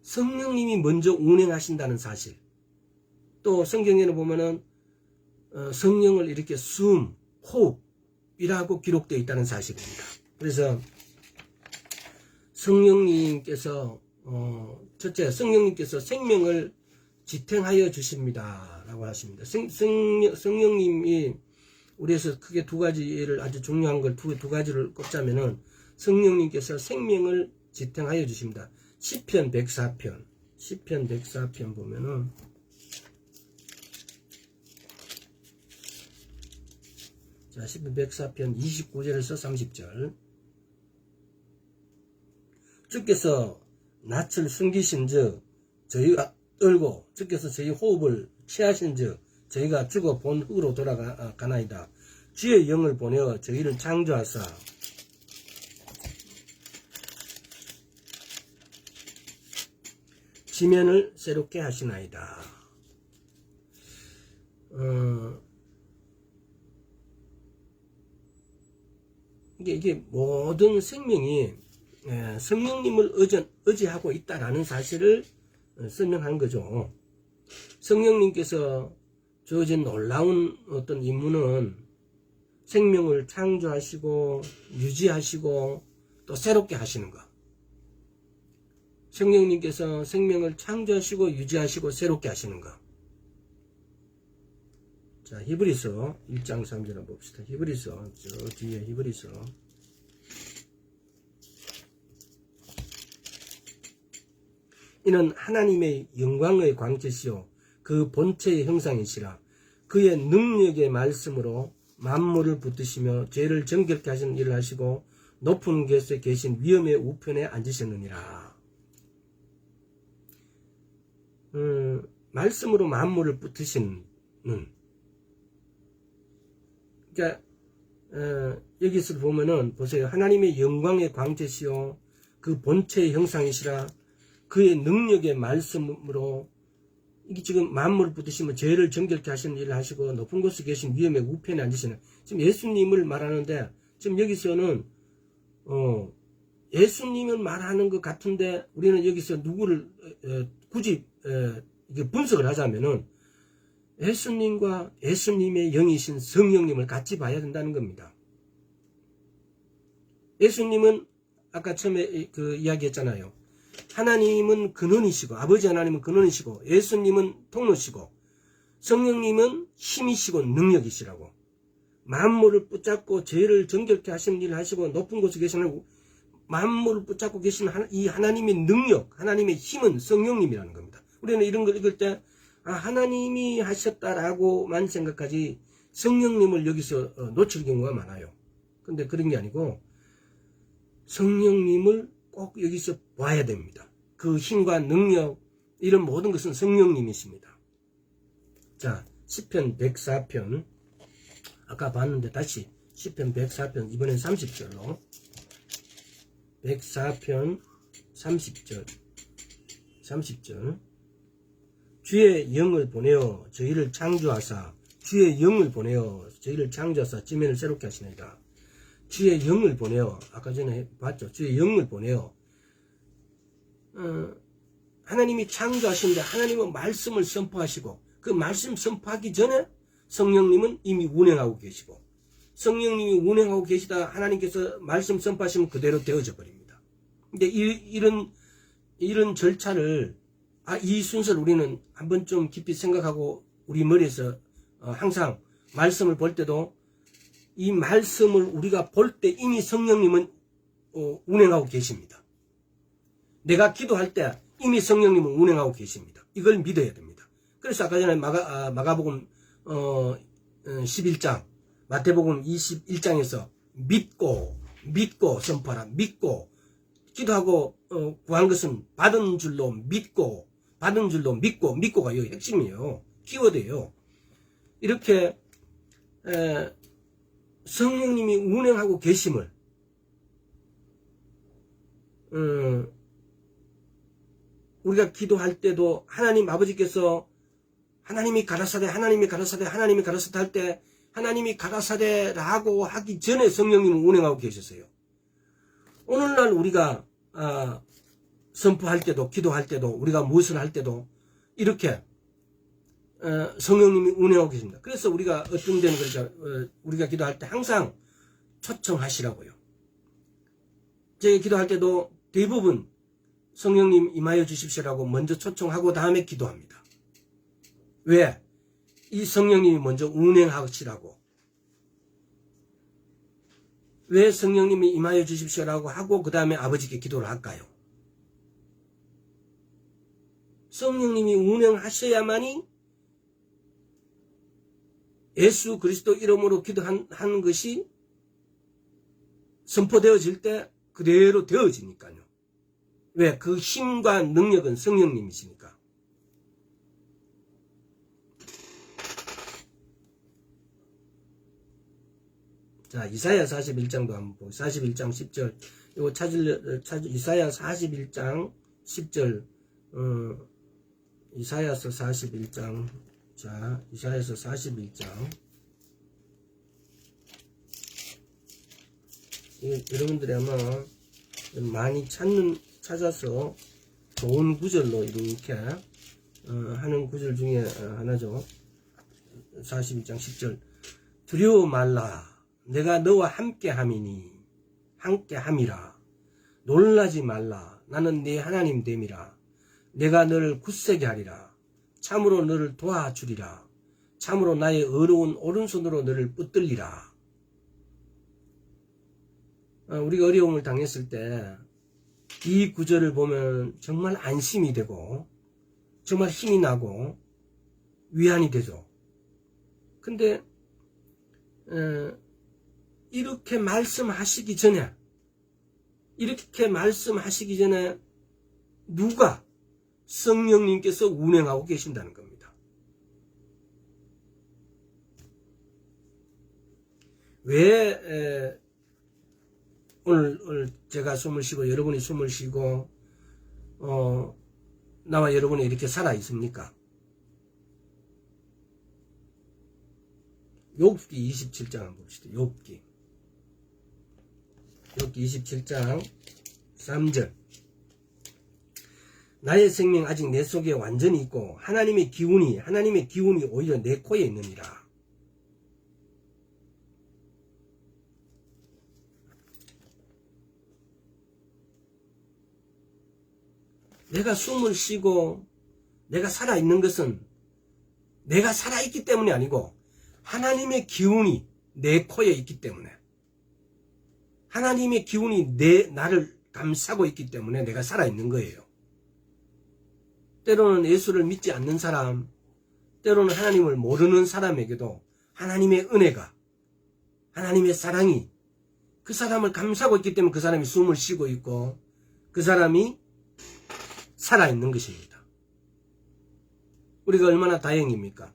성령님이 먼저 운행하신다는 사실, 또 성경에는 보면은 성령을 이렇게 숨, 호흡이라고 기록되어 있다는 사실입니다. 그래서 성령님께서 첫째, 성령님께서 생명을 지탱하여 주십니다 라고 하십니다. 성령님이 우리에서 크게 두 가지를, 아주 중요한 걸 두 가지를 꼽자면은 성령님께서 생명을 지탱하여 주십니다. 시편 104편 보면은 시편 104편 29절에서 30절. 주께서 낯을 숨기신즉 저희가 떨고, 주께서 저희 호흡을 취하신즉 저희가 죽어 본 흙으로 돌아가나이다. 주의 영을 보내어 저희를 창조하사 지면을 새롭게 하시나이다. 이게 모든 생명이 성령님을 의지하고 있다라는 사실을 설명한 거죠. 성령님께서 주어진 놀라운 어떤 임무는 생명을 창조하시고 유지하시고 또 새롭게 하시는 것. 성령님께서 생명을 창조하시고 유지하시고 새롭게 하시는 것. 자, 히브리서 1장 3절 한번 봅시다. 히브리서, 저 뒤에 히브리서. 이는 하나님의 영광의 광채시요 그 본체의 형상이시라. 그의 능력의 말씀으로 만물을 붙드시며 죄를 정결케 하시는 일을 하시고 높은 곳에 계신 위엄의 우편에 앉으셨느니라. 말씀으로 만물을 붙드시는, 그러니까 여기서 보면은 보세요. 하나님의 영광의 광채시요 그 본체의 형상이시라. 그의 능력의 말씀으로 이게 지금 만물을 붙드시면 죄를 정결케 하시는 일을 하시고 높은 곳에 계신 위엄의 우편에 앉으시는, 지금 예수님을 말하는데 지금 여기서는 예수님을 말하는 것 같은데 우리는 여기서 누구를 굳이 이게 분석을 하자면은 예수님과 예수님의 영이신 성령님을 같이 봐야 된다는 겁니다. 예수님은 아까 처음에 그 이야기했잖아요. 하나님은 근원이시고 아버지 하나님은 근원이시고 예수님은 통로시고 성령님은 힘이시고 능력이시라고. 만물을 붙잡고 죄를 정결케 하시는 일을 하시고 높은 곳에 계시는 만물을 붙잡고 계시는 이 하나님의 능력, 하나님의 힘은 성령님이라는 겁니다. 우리는 이런 걸 읽을 때 하나님이 하셨다라고만 생각하지 성령님을 여기서 놓칠 경우가 많아요. 근데 그런 게 아니고 성령님을 꼭 여기서 봐야 됩니다. 그 힘과 능력, 이런 모든 것은 성령님이십니다. 자, 시편 104편 아까 봤는데 다시 시편 104편 이번엔 30절로 104편 30절 주의 영을 보내어 저희를 창조하사 주의 영을 보내어 저희를 창조하사 지면을 새롭게 하시나이다. 주의 영을 보내어 아까 전에 봤죠. 주의 영을 보내어 하나님이 창조하시는데 하나님은 말씀을 선포하시고 그 말씀 선포하기 전에 성령님은 이미 운행하고 계시고 성령님이 운행하고 계시다 하나님께서 말씀 선포하시면 그대로 되어져 버립니다. 근데 이런 절차를 이 순서를 우리는 한번 좀 깊이 생각하고 우리 머리에서 항상 말씀을 볼 때도 이 말씀을 우리가 볼 때 이미 성령님은 운행하고 계십니다. 내가 기도할 때 이미 성령님은 운행하고 계십니다. 이걸 믿어야 됩니다. 그래서 아까 전에 마가복음 11장 마태복음 21장에서 믿고 선포하라. 믿고 기도하고 구한 것은 받은 줄로 믿고 믿고가 여기 핵심이에요. 키워드예요. 이렇게 성령님이 운행하고 계심을 우리가 기도할 때도 하나님 아버지께서 하나님이 가라사대 할 때 하나님이 가라사대라고 하기 전에 성령님은 운행하고 계셨어요. 오늘날 우리가 선포할 때도 기도할 때도 우리가 무엇을 할 때도 이렇게 성령님이 운행하고 계십니다. 그래서 우리가 어떤 데는 우리가 기도할 때 항상 초청하시라고요. 제가 기도할 때도 대부분 성령님 임하여 주십시오라고 먼저 초청하고 다음에 기도합니다. 왜? 이 성령님이 먼저 운행하시라고. 왜 성령님이 임하여 주십시오라고 하고 그 다음에 아버지께 기도를 할까요? 성령님이 운행하셔야만이 예수 그리스도 이름으로 기도하는 것이 선포되어질 때 그대로 되어지니까요. 왜? 그 힘과 능력은 성령님이시니까. 자, 이사야 41장도 한번 보고 41장 10절 이거 이사야 41장 10절 이사야서 41장 자, 이사야서 41장 여러분들이 아마 많이 찾아서 좋은 구절로 이렇게 하는 구절 중에 하나죠. 42장 10절. 두려워 말라. 내가 너와 함께함이라. 놀라지 말라. 나는 네 하나님 됨이라. 내가 너를 굳세게 하리라. 참으로 너를 도와주리라. 참으로 나의 어려운 오른손으로 너를 붙들리라. 우리가 어려움을 당했을 때 이 구절을 보면 정말 안심이 되고 정말 힘이 나고 위안이 되죠. 근데 이렇게 말씀하시기 전에 누가 성령님께서 운행하고 계신다는 겁니다. 왜 오늘 제가 숨을 쉬고 여러분이 숨을 쉬고 나와 여러분이 이렇게 살아 있습니까? 욥기 27장 한번 봅시다. 욥기 27장 3절. 나의 생명 아직 내 속에 완전히 있고 하나님의 기운이 오히려 내 코에 있느니라. 내가 숨을 쉬고 내가 살아있는 것은 내가 살아있기 때문이 아니고 하나님의 기운이 내 코에 있기 때문에, 하나님의 기운이 나를 감싸고 있기 때문에 내가 살아있는 거예요. 때로는 예수를 믿지 않는 사람, 때로는 하나님을 모르는 사람에게도 하나님의 은혜가, 하나님의 사랑이 그 사람을 감싸고 있기 때문에 그 사람이 숨을 쉬고 있고 그 사람이 살아있는 것입니다. 우리가 얼마나 다행입니까?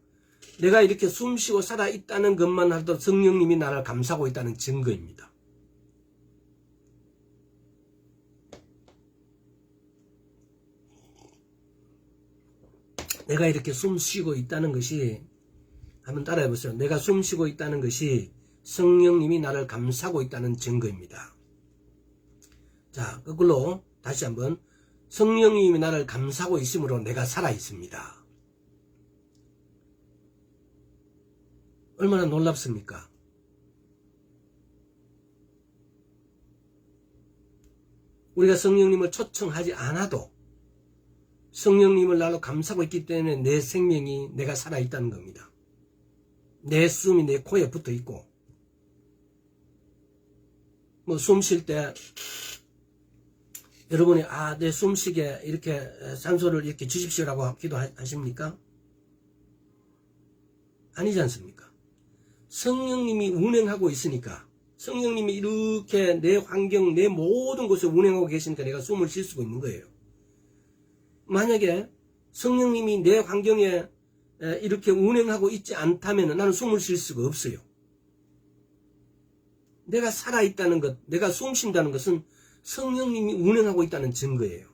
내가 이렇게 숨쉬고 살아있다는 것만 하도 성령님이 나를 감싸고 있다는 증거입니다. 내가 이렇게 숨쉬고 있다는 것이, 한번 따라해 보세요. 내가 숨쉬고 있다는 것이 성령님이 나를 감싸고 있다는 증거입니다. 자, 거꾸로 다시 한번, 성령님이 나를 감싸고 있으므로 내가 살아 있습니다. 얼마나 놀랍습니까? 우리가 성령님을 초청하지 않아도 성령님을 나로 감싸고 있기 때문에 내 생명이, 내가 살아있다는 겁니다. 내 숨이 내 코에 붙어 있고, 숨 쉴 때 여러분이 내 숨쉬게 이렇게 산소를 이렇게 주십시오라고 기도하십니까? 아니지 않습니까? 성령님이 운행하고 있으니까, 성령님이 이렇게 내 환경, 내 모든 곳에 운행하고 계시니까 내가 숨을 쉴 수가 있는 거예요. 만약에 성령님이 내 환경에 이렇게 운행하고 있지 않다면 나는 숨을 쉴 수가 없어요. 내가 살아있다는 것, 내가 숨 쉰다는 것은 성령님이 운행하고 있다는 증거예요.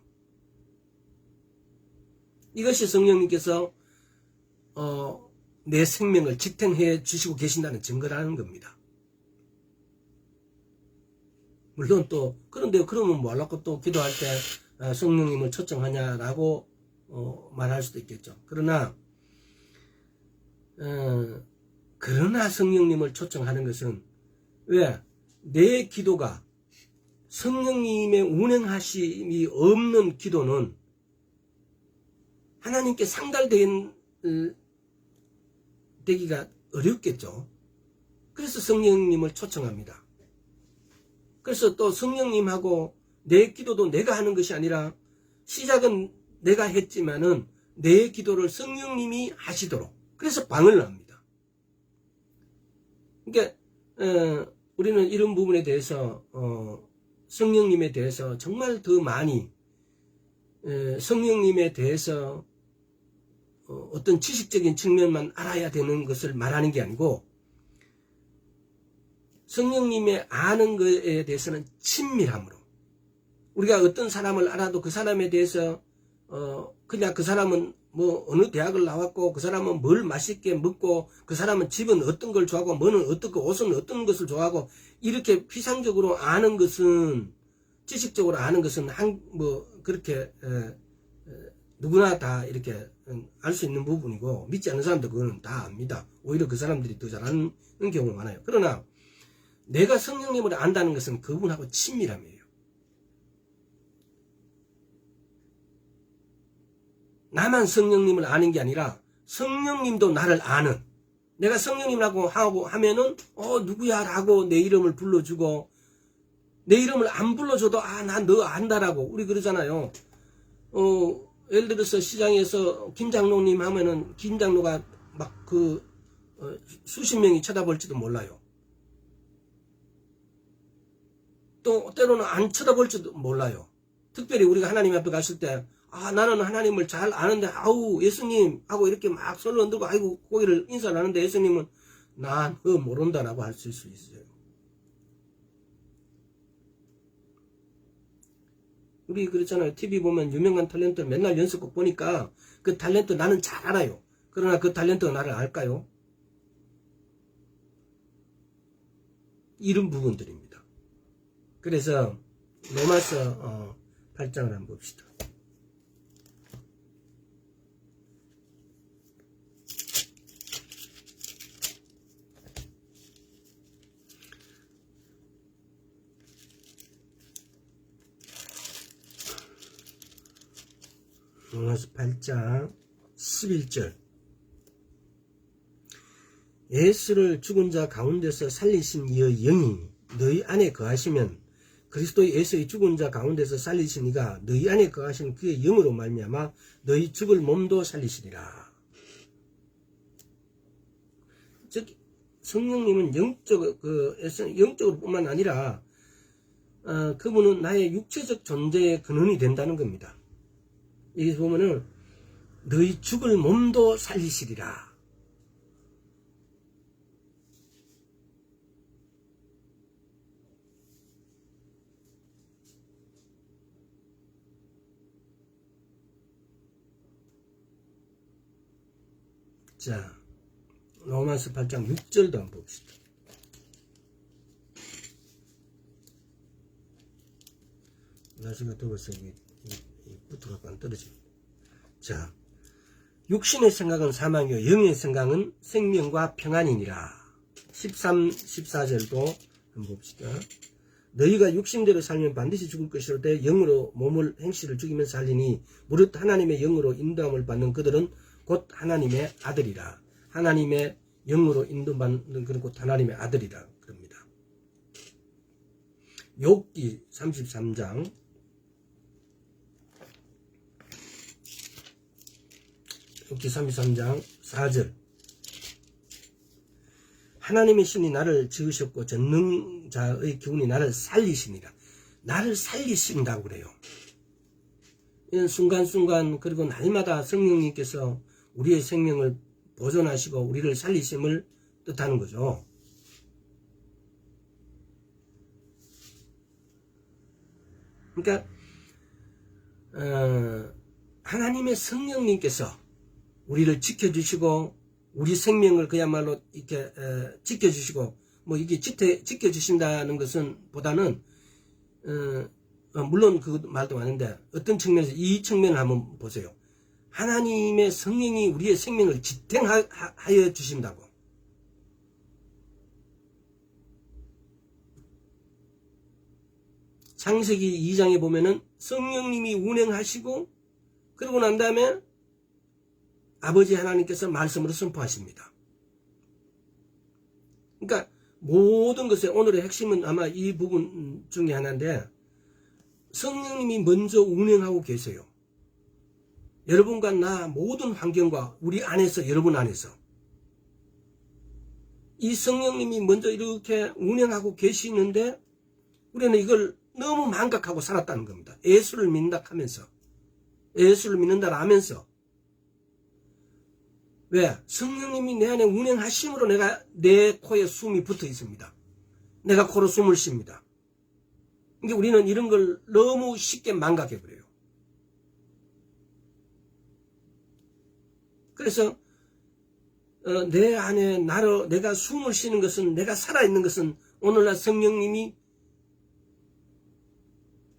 이것이 성령님께서 내 생명을 지탱해 주시고 계신다는 증거라는 겁니다. 물론 또 그런데 그러면 뭐 하려고 또 기도할 때 성령님을 초청하냐라고 말할 수도 있겠죠. 그러나 성령님을 초청하는 것은, 왜? 내 기도가 성령님의 운행하심이 없는 기도는 하나님께 상달되기가 어렵겠죠. 그래서 성령님을 초청합니다. 그래서 또 성령님하고 내 기도도 내가 하는 것이 아니라, 시작은 내가 했지만은 내 기도를 성령님이 하시도록, 그래서 방언을 합니다. 그러니까 우리는 이런 부분에 대해서 성령님에 대해서 정말 더 많이, 성령님에 대해서 어떤 지식적인 측면만 알아야 되는 것을 말하는 게 아니고, 성령님의 아는 것에 대해서는 친밀함으로, 우리가 어떤 사람을 알아도 그 사람에 대해서 그냥 그 사람은 뭐 어느 대학을 나왔고 그 사람은 뭘 맛있게 먹고 그 사람은 집은 어떤 걸 좋아하고 뭐는 어떻고 옷은 어떤 것을 좋아하고 이렇게 피상적으로 아는 것은 지식적으로 아는 것은 뭐 그렇게 누구나 다 이렇게 알 수 있는 부분이고 믿지 않는 사람도 그거는 다 압니다. 오히려 그 사람들이 더 잘하는 경우가 많아요. 그러나 내가 성령님을 안다는 것은 그분하고 친밀함이에요. 나만 성령님을 아는 게 아니라 성령님도 나를 아는, 내가 성령님이라고 하면은 누구야 라고 내 이름을 불러주고, 내 이름을 안 불러줘도 나 너 안다라고 우리 그러잖아요. 예를 들어서 시장에서 김 장로님 하면은 김 장로가 막 수십 명이 쳐다볼지도 몰라요. 또 때로는 안 쳐다볼지도 몰라요. 특별히 우리가 하나님 앞에 갔을 때 나는 하나님을 잘 아는데 예수님 하고 이렇게 막 손을 흔들고 아이고 고개를 인사를 하는데 예수님은 나 너 모른다라고 할 수 있어요. 우리 그렇잖아요. TV 보면 유명한 탤런트 맨날 연습곡 보니까 그 탤런트 나는 잘 알아요. 그러나 그 탤런트가 나를 알까요? 이런 부분들입니다. 그래서 로마서 8장을 한번 봅시다. 로마서 8장 11절 예수를 죽은 자 가운데서 살리신 이의 영이 너희 안에 거하시면 그리스도 예수의 죽은 자 가운데서 살리신 이가 너희 안에 거하신 그의 영으로 말미암아 너희 죽을 몸도 살리시리라. 즉 성령님은 영적으로 뿐만 아니라 그분은 나의 육체적 존재의 근원이 된다는 겁니다. 여기 보면은 너희 죽을 몸도 살리시리라. 자, 로마서 8장 6절도 한번 봅시다. 날씨가 더워서 붙어갖고 안 떨어집니다. 자, 육신의 생각은 사망이요 영의 생각은 생명과 평안이니라. 13, 14절도 한번 봅시다. 너희가 육신대로 살면 반드시 죽을 것이로되 영으로 몸을 행실을 죽이면 살리니 무릇 하나님의 영으로 인도함을 받는 그들은 곧 하나님의 아들이라. 하나님의 영으로 인도받는 그런 곧 하나님의 아들이라 그럽니다. 욥기 33장 4절 하나님의 신이 나를 지으셨고 전능자의 기운이 나를 살리시니라. 나를 살리신다고 그래요. 이런 순간순간 그리고 날마다 성령님께서 우리의 생명을 보존하시고 우리를 살리심을 뜻하는 거죠. 그러니까 하나님의 성령님께서 우리를 지켜주시고 우리 생명을 그야말로 이렇게 지켜주시고 뭐 이게 지켜주신다는 것은 보다는 물론 그 말도 많은데 어떤 측면에서 이 측면을 한번 보세요. 하나님의 성령이 우리의 생명을 지탱하여 주신다고. 창세기 2장에 보면은 성령님이 운행하시고 그러고 난 다음에 아버지 하나님께서 말씀으로 선포하십니다. 그러니까 모든 것의 오늘의 핵심은 아마 이 부분 중에 하나인데 성령님이 먼저 운행하고 계세요. 여러분과 나 모든 환경과 우리 안에서 여러분 안에서 이 성령님이 먼저 이렇게 운행하고 계시는데 우리는 이걸 너무 망각하고 살았다는 겁니다. 예수를 믿는다 하면서 예수를 믿는다 하면서 왜? 성령님이 내 안에 운행하심으로 내 코에 숨이 붙어 있습니다. 내가 코로 숨을 쉽니다. 그러니까 우리는 이런 걸 너무 쉽게 망각해버려요. 그래서 내 안에 내가 숨을 쉬는 것은, 내가 살아있는 것은 오늘날 성령님이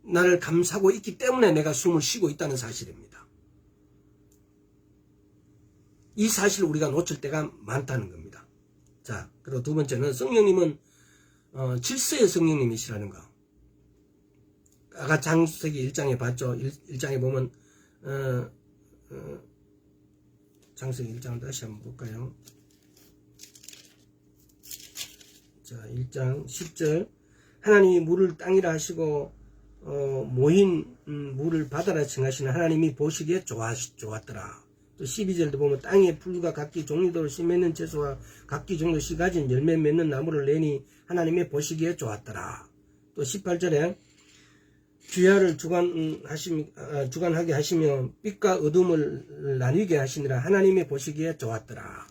나를 감싸고 있기 때문에 내가 숨을 쉬고 있다는 사실입니다. 이 사실을 우리가 놓칠 때가 많다는 겁니다. 자, 그리고 두 번째는 성령님은 질서의 성령님이시라는 거. 아까 창세기 1장에 봤죠. 1장에 보면 창세기 1장 다시 한번 볼까요? 자, 1장 10절 하나님이 물을 땅이라 하시고 모인 물을 바다라 칭하시는 하나님이 보시기에 좋았더라. 또 12절도 보면 땅에 풀과 각기 종류대로 씨 맺는 채소와 각기 종류 씨 가진 열매 맺는 나무를 내니 하나님이 보시기에 좋았더라. 또 18절에 주야를 주관하게 하시며 빛과 어둠을 나뉘게 하시니라 하나님이 보시기에 좋았더라.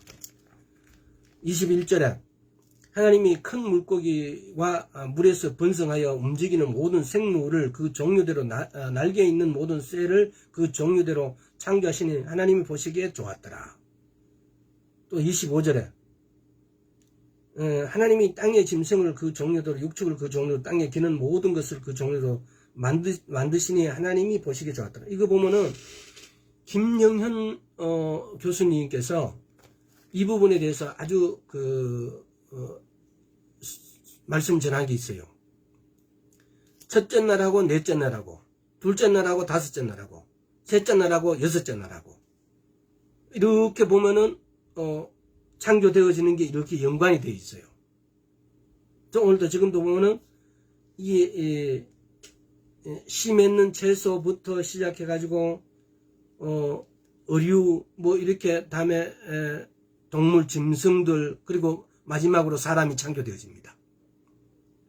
21절에 하나님이 큰 물고기와 물에서 번성하여 움직이는 모든 생물을 그 종류대로 날개 있는 모든 새를 그 종류대로 창조하시니 하나님이 보시기에 좋았더라. 또 25절에 하나님이 땅의 짐승을 그 종류대로 육축을 그 종류대로 땅에 기는 모든 것을 그 종류대로 만드시니 하나님이 보시기에 좋았더라. 이거 보면은 김영현 교수님께서 이 부분에 대해서 아주 말씀 전한 게 있어요. 첫째 날하고 넷째 날하고 둘째 날하고 다섯째 날하고 셋째 날하고 여섯째 날하고 이렇게 보면은 창조되어지는 게 이렇게 연관이 되어 있어요. 또 오늘도 지금도 보면은 이 씨 맺는 채소부터 시작해 가지고 어류 뭐 이렇게 다음에 동물 짐승들 그리고 마지막으로 사람이 창조되어집니다.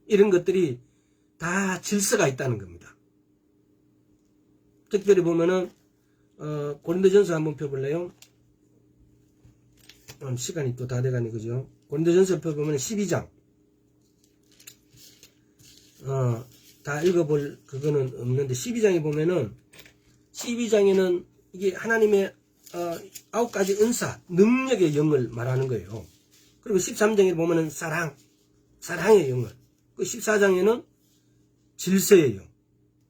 이런 것들이 다 질서가 있다는 겁니다. 특별히 보면은 고린도전서 한번 펴볼래요? 시간이 또 다 돼가네, 그죠? 고린도전서 펴보면 12장 다 읽어볼 그거는 없는데 12장에 보면은 12장에는 이게 하나님의 9가지 은사 능력의 영을 말하는 거예요. 그리고 13장에 보면은 사랑의 영을, 그 14장에는 질서의 영.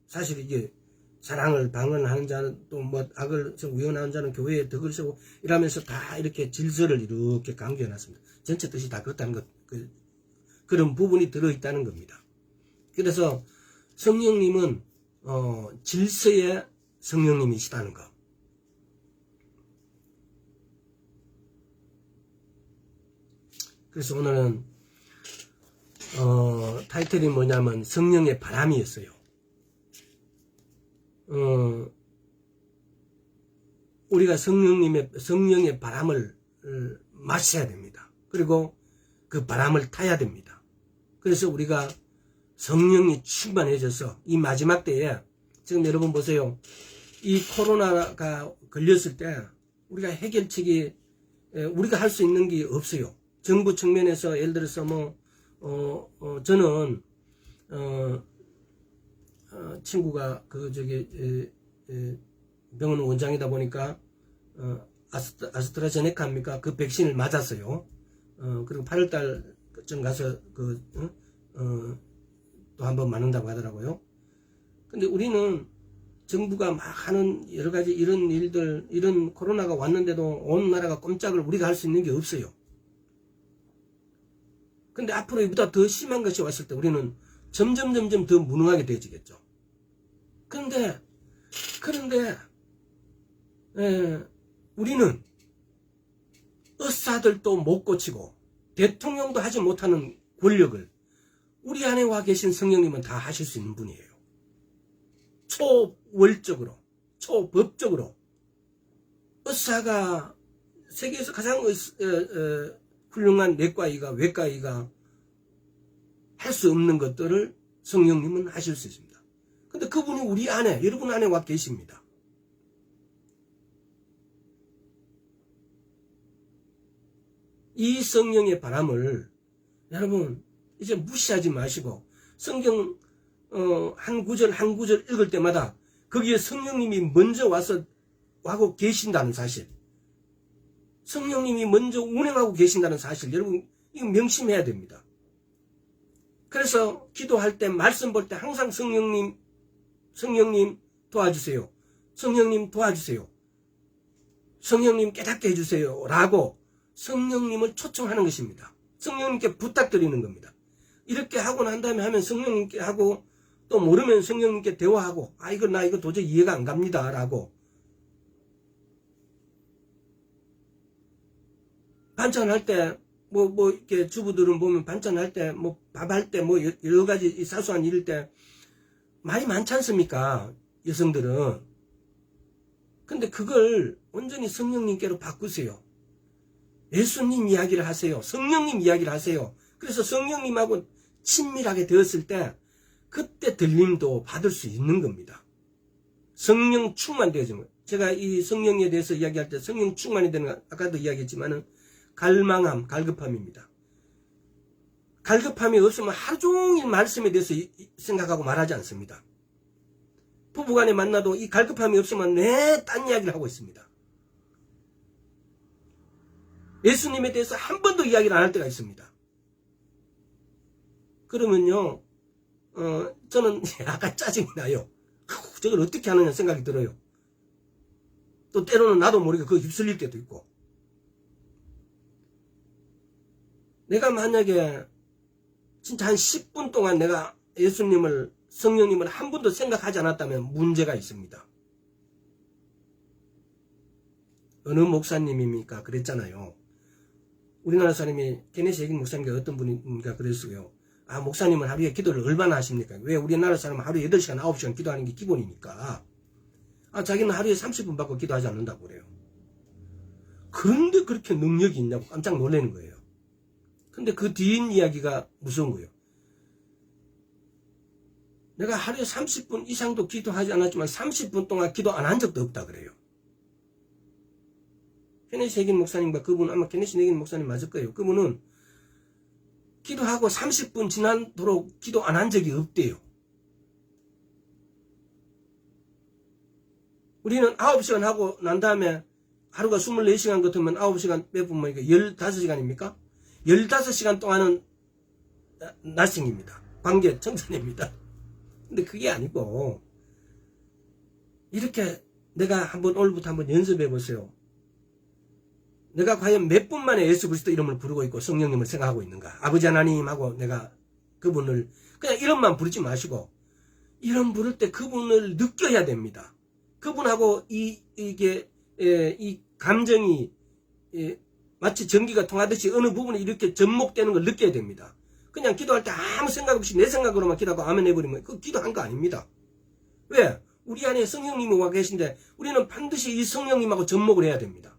사실 이게 사랑을 방언하는 자는 또 뭐 악을 우연하는 자는 교회에 덕을 세우고 이러면서 다 이렇게 질서를 이렇게 강조해 놨습니다. 전체 뜻이 다 그렇다는 것, 그런 부분이 들어있다는 겁니다. 그래서 성령님은 질서의 성령님이시다는 거. 그래서 오늘은 타이틀이 뭐냐면 성령의 바람이었어요. 우리가 성령의 바람을 마셔야 됩니다. 그리고 그 바람을 타야 됩니다. 그래서 우리가 성령이 충만해져서 이 마지막 때에 지금 여러분 보세요. 이 코로나가 걸렸을 때 우리가 해결책이 우리가 할 수 있는 게 없어요. 정부 측면에서 예를 들어서 저는 친구가 병원 원장이다 보니까 아스트라제네카입니까? 그 백신을 맞았어요. 그리고 8월달쯤 가서 또 한번 맞는다고 하더라고요. 근데 우리는 정부가 막 하는 여러 가지 이런 일들, 이런 코로나가 왔는데도 온 나라가 꼼짝을 우리가 할 수 있는 게 없어요. 근데 앞으로 이보다 더 심한 것이 왔을 때 우리는 점점 더 무능하게 되어지겠죠. 그런데 우리는 의사들도 못 고치고 대통령도 하지 못하는 권력을 우리 안에 와 계신 성령님은 다 하실 수 있는 분이에요. 초월적으로, 초법적으로. 의사가 세계에서 가장 훌륭한 내과의가, 외과의가 할 수 없는 것들을 성령님은 하실 수 있습니다. 근데 그분이 우리 안에, 여러분 안에 와 계십니다. 이 성령의 바람을 여러분 이제 무시하지 마시고 성경 한 구절 한 구절 읽을 때마다 거기에 성령님이 먼저 와서 하고 계신다는 사실, 성령님이 먼저 운행하고 계신다는 사실, 여러분 이거 명심해야 됩니다. 그래서 기도할 때, 말씀 볼 때 항상 성령님 도와주세요. 성령님 도와주세요. 성령님 깨닫게 해주세요. 라고 성령님을 초청하는 것입니다. 성령님께 부탁드리는 겁니다. 이렇게 하고 난 다음에 하면 성령님께 하고, 또 모르면 성령님께 대화하고, 나 이거 도저히 이해가 안 갑니다. 라고. 반찬할 때, 이렇게 주부들은 보면 반찬할 때, 밥할 때, 여러 가지 사소한 일일 때, 말이 많지 않습니까? 여성들은. 근데 그걸 완전히 성령님께로 바꾸세요. 예수님 이야기를 하세요. 성령님 이야기를 하세요. 그래서 성령님하고 친밀하게 되었을 때, 그때 들림도 받을 수 있는 겁니다. 성령 충만되어지는 거예요. 제가 이 성령에 대해서 이야기할 때 성령 충만이 되는 거, 아까도 이야기했지만은, 갈망함, 갈급함입니다. 갈급함이 없으면 하루 종일 말씀에 대해서 생각하고 말하지 않습니다. 부부간에 만나도 이 갈급함이 없으면 왜 딴 이야기를 하고 있습니다. 예수님에 대해서 한 번도 이야기를 안 할 때가 있습니다. 그러면요, 저는 약간 짜증이 나요. 저걸 어떻게 하느냐 생각이 들어요. 또 때로는 나도 모르게 그거 휩쓸릴 때도 있고. 내가 만약에 진짜 한 10분 동안 내가 예수님을, 성령님을 한 번도 생각하지 않았다면 문제가 있습니다. 어느 목사님입니까? 그랬잖아요. 우리나라 사람이 케네시 에긴 목사님과 어떤 분인가 그랬어요. 목사님은 하루에 기도를 얼마나 하십니까? 왜 우리나라 사람은 하루에 8시간, 9시간 기도하는 게 기본이니까. 자기는 하루에 30분 받고 기도하지 않는다고 그래요. 그런데 그렇게 능력이 있냐고 깜짝 놀라는 거예요. 근데 그 뒤인 이야기가 무서운 거예요. 내가 하루에 30분 이상도 기도하지 않았지만 30분 동안 기도 안 한 적도 없다 그래요. 케네시 에긴 목사님과 그분, 아마 케네시 에긴 목사님 맞을 거예요. 그분은 기도하고 30분 지나도록 기도 안 한 적이 없대요. 우리는 9시간 하고 난 다음에 하루가 24시간 같으면 9시간 빼보면 15시간입니까? 15시간 동안은 나싱입니다. 관계 청산입니다. 근데 그게 아니고, 이렇게 내가 오늘부터 한번 연습해 보세요. 내가 과연 몇 분 만에 예수 그리스도 이름을 부르고 있고 성령님을 생각하고 있는가? 아버지 하나님하고 내가 그분을, 그냥 이름만 부르지 마시고, 이름 부를 때 그분을 느껴야 됩니다. 그분하고 이 감정이, 마치 전기가 통하듯이 어느 부분이 이렇게 접목되는 걸 느껴야 됩니다. 그냥 기도할 때 아무 생각 없이 내 생각으로만 기도하고 아멘 해버리면 그 기도한 거 아닙니다. 왜? 우리 안에 성령님이 와 계신데 우리는 반드시 이 성령님하고 접목을 해야 됩니다.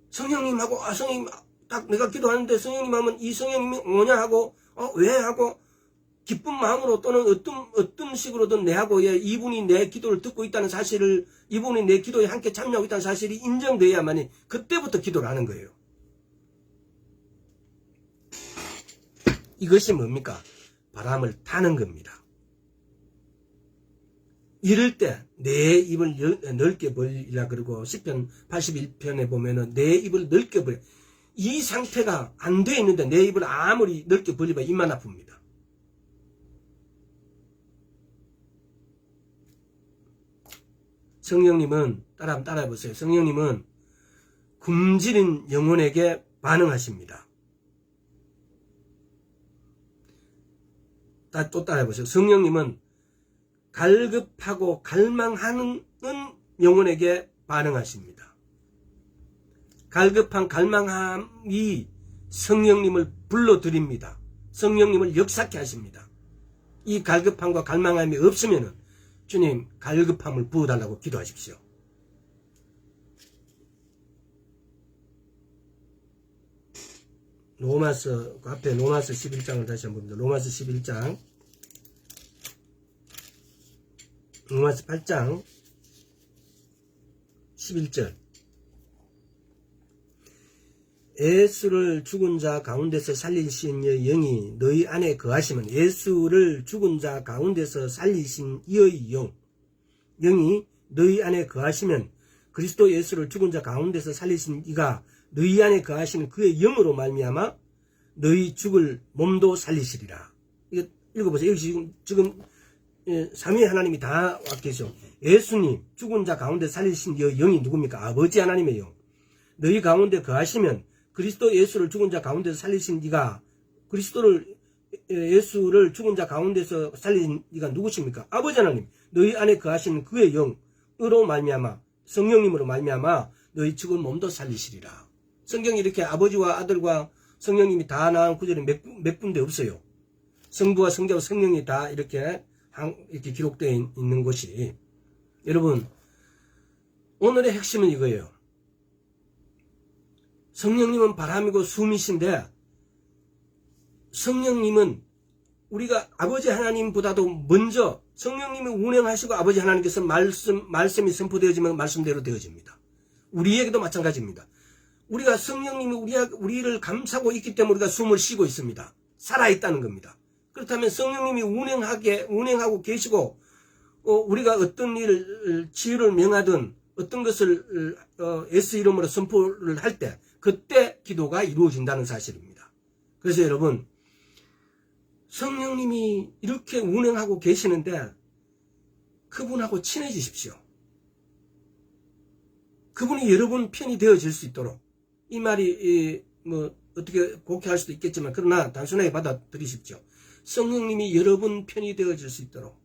성령님하고, 성령님, 딱 내가 기도하는데 성령님 하면 이 성령님이 뭐냐 하고, 왜 하고, 기쁜 마음으로 또는 어떤 식으로든 내하고 이분이 내 기도를 듣고 있다는 사실을, 이분이 내 기도에 함께 참여하고 있다는 사실이 인정돼야만이 그때부터 기도를 하는 거예요. 이것이 뭡니까? 바람을 타는 겁니다. 이럴 때 내 입을 넓게 벌리라 그러고 시편 81편에 보면은 내 입을 넓게 벌려. 이 상태가 안 돼 있는데 내 입을 아무리 넓게 벌리면 입만 아픕니다. 성령님은 따라해 보세요. 성령님은 굶주린 영혼에게 반응하십니다. 또 따라해 보세요. 성령님은 갈급하고 갈망하는 영혼에게 반응하십니다. 갈급한 갈망함이 성령님을 불러들입니다. 성령님을 역사케 하십니다. 이 갈급함과 갈망함이 없으면은 주님 갈급함을 부어달라고 기도하십시오. 로마서, 그 앞에 로마서 11장을 다시 한번 봅니다. 로마서 11장, 로마서 8장 11절. 예수를 죽은 자 가운데서 살리신 이의 영이 너희 안에 거하시면, 예수를 죽은 자 가운데서 살리신 이의 영이 너희 안에 거하시면, 그리스도 예수를 죽은 자 가운데서 살리신 이가 너희 안에 거하시는 그의 영으로 말미암아 너희 죽을 몸도 살리시리라. 이거 읽어보세요. 여기 지금 삼위 하나님이 다 와 계셔. 예수님 죽은 자 가운데 살리신 영이 누굽니까? 아버지 하나님의 영. 너희 가운데 거하시면 그리스도 예수를 죽은 자 가운데서 살리신 네가 예수를 죽은 자 가운데서 살린 네가 누구십니까? 아버지 하나님. 너희 안에 거하시는 그의 영으로 말미암아 성령님으로 말미암아 너희 죽은 몸도 살리시리라. 성경이 이렇게 아버지와 아들과 성령님이 다 나온 구절이 몇 군데 없어요. 성부와 성자와 성령이 다 이렇게 기록되어 있는 것이. 여러분, 오늘의 핵심은 이거예요. 성령님은 바람이고 숨이신데, 성령님은 우리가 아버지 하나님보다도 먼저 성령님이 운행하시고 아버지 하나님께서 말씀이 선포되어지면 말씀대로 되어집니다. 우리에게도 마찬가지입니다. 우리가 성령님이 우리를 감싸고 있기 때문에 우리가 숨을 쉬고 있습니다. 살아있다는 겁니다. 그렇다면 성령님이 운행하고 계시고, 우리가 어떤 일을, 치유를 명하든 어떤 것을, 예수 이름으로 선포를 할 때, 그때 기도가 이루어진다는 사실입니다. 그래서 여러분, 성령님이 이렇게 운행하고 계시는데, 그분하고 친해지십시오. 그분이 여러분 편이 되어질 수 있도록, 이 말이, 어떻게 곡해할 수도 있겠지만, 그러나 단순하게 받아들이십시오. 성령님이 여러분 편이 되어질 수 있도록,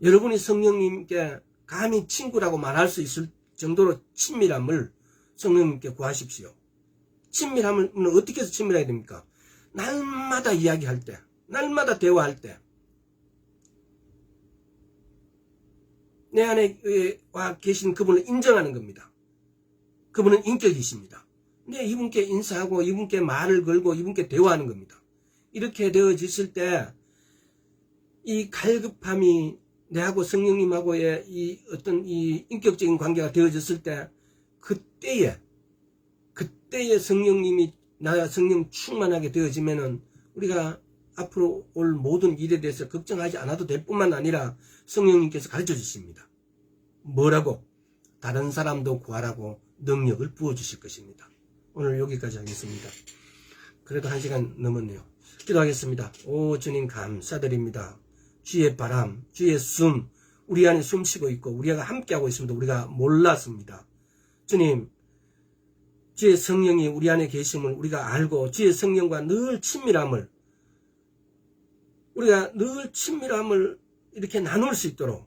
여러분이 성령님께 감히 친구라고 말할 수 있을 정도로 친밀함을 성령님께 구하십시오. 친밀함은 어떻게 해서 친밀해야 됩니까? 날마다 이야기할 때, 날마다 대화할 때, 내 안에 와 계신 그분을 인정하는 겁니다. 그분은 인격이십니다. 근데 이분께 인사하고 이분께 말을 걸고 이분께 대화하는 겁니다. 이렇게 되어졌을 때 이 갈급함이 내하고 성령님하고의 이 어떤 이 인격적인 관계가 되어졌을 때 그때에 성령님이 나 성령 충만하게 되어지면은 우리가 앞으로 올 모든 일에 대해서 걱정하지 않아도 될 뿐만 아니라 성령님께서 가르쳐 주십니다. 뭐라고? 다른 사람도 구하라고 능력을 부어주실 것입니다. 오늘 여기까지 하겠습니다. 그래도 1시간 넘었네요. 기도하겠습니다. 오 주님 감사드립니다. 주의 바람, 주의 숨, 우리 안에 숨쉬고 있고 우리가 함께하고 있습니다. 우리가 몰랐습니다. 주님, 주의 성령이 우리 안에 계심을 우리가 알고 주의 성령과 늘 친밀함을 우리가 늘 친밀함을 이렇게 나눌 수 있도록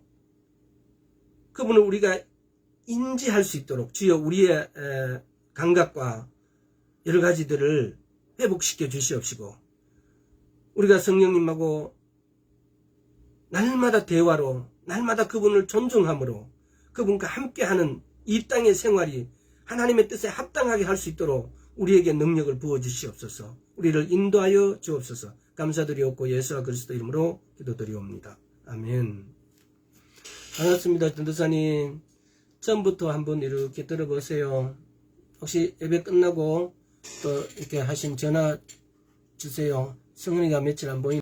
그분을 우리가 인지할 수 있도록 주여 우리의 감각과 여러 가지들을 회복시켜 주시옵시고 우리가 성령님하고 날마다 대화로 날마다 그분을 존중함으로 그분과 함께하는 이 땅의 생활이 하나님의 뜻에 합당하게 할 수 있도록 우리에게 능력을 부어주시옵소서. 우리를 인도하여 주옵소서. 감사드리옵고 예수와 그리스도 이름으로 기도드리옵니다. 아멘. 반갑습니다. 전도사님. 처음부터 한번 이렇게 들어보세요. 혹시 예배 끝나고 또 이렇게 하신 전화 주세요. 성은이가 며칠 안 보이는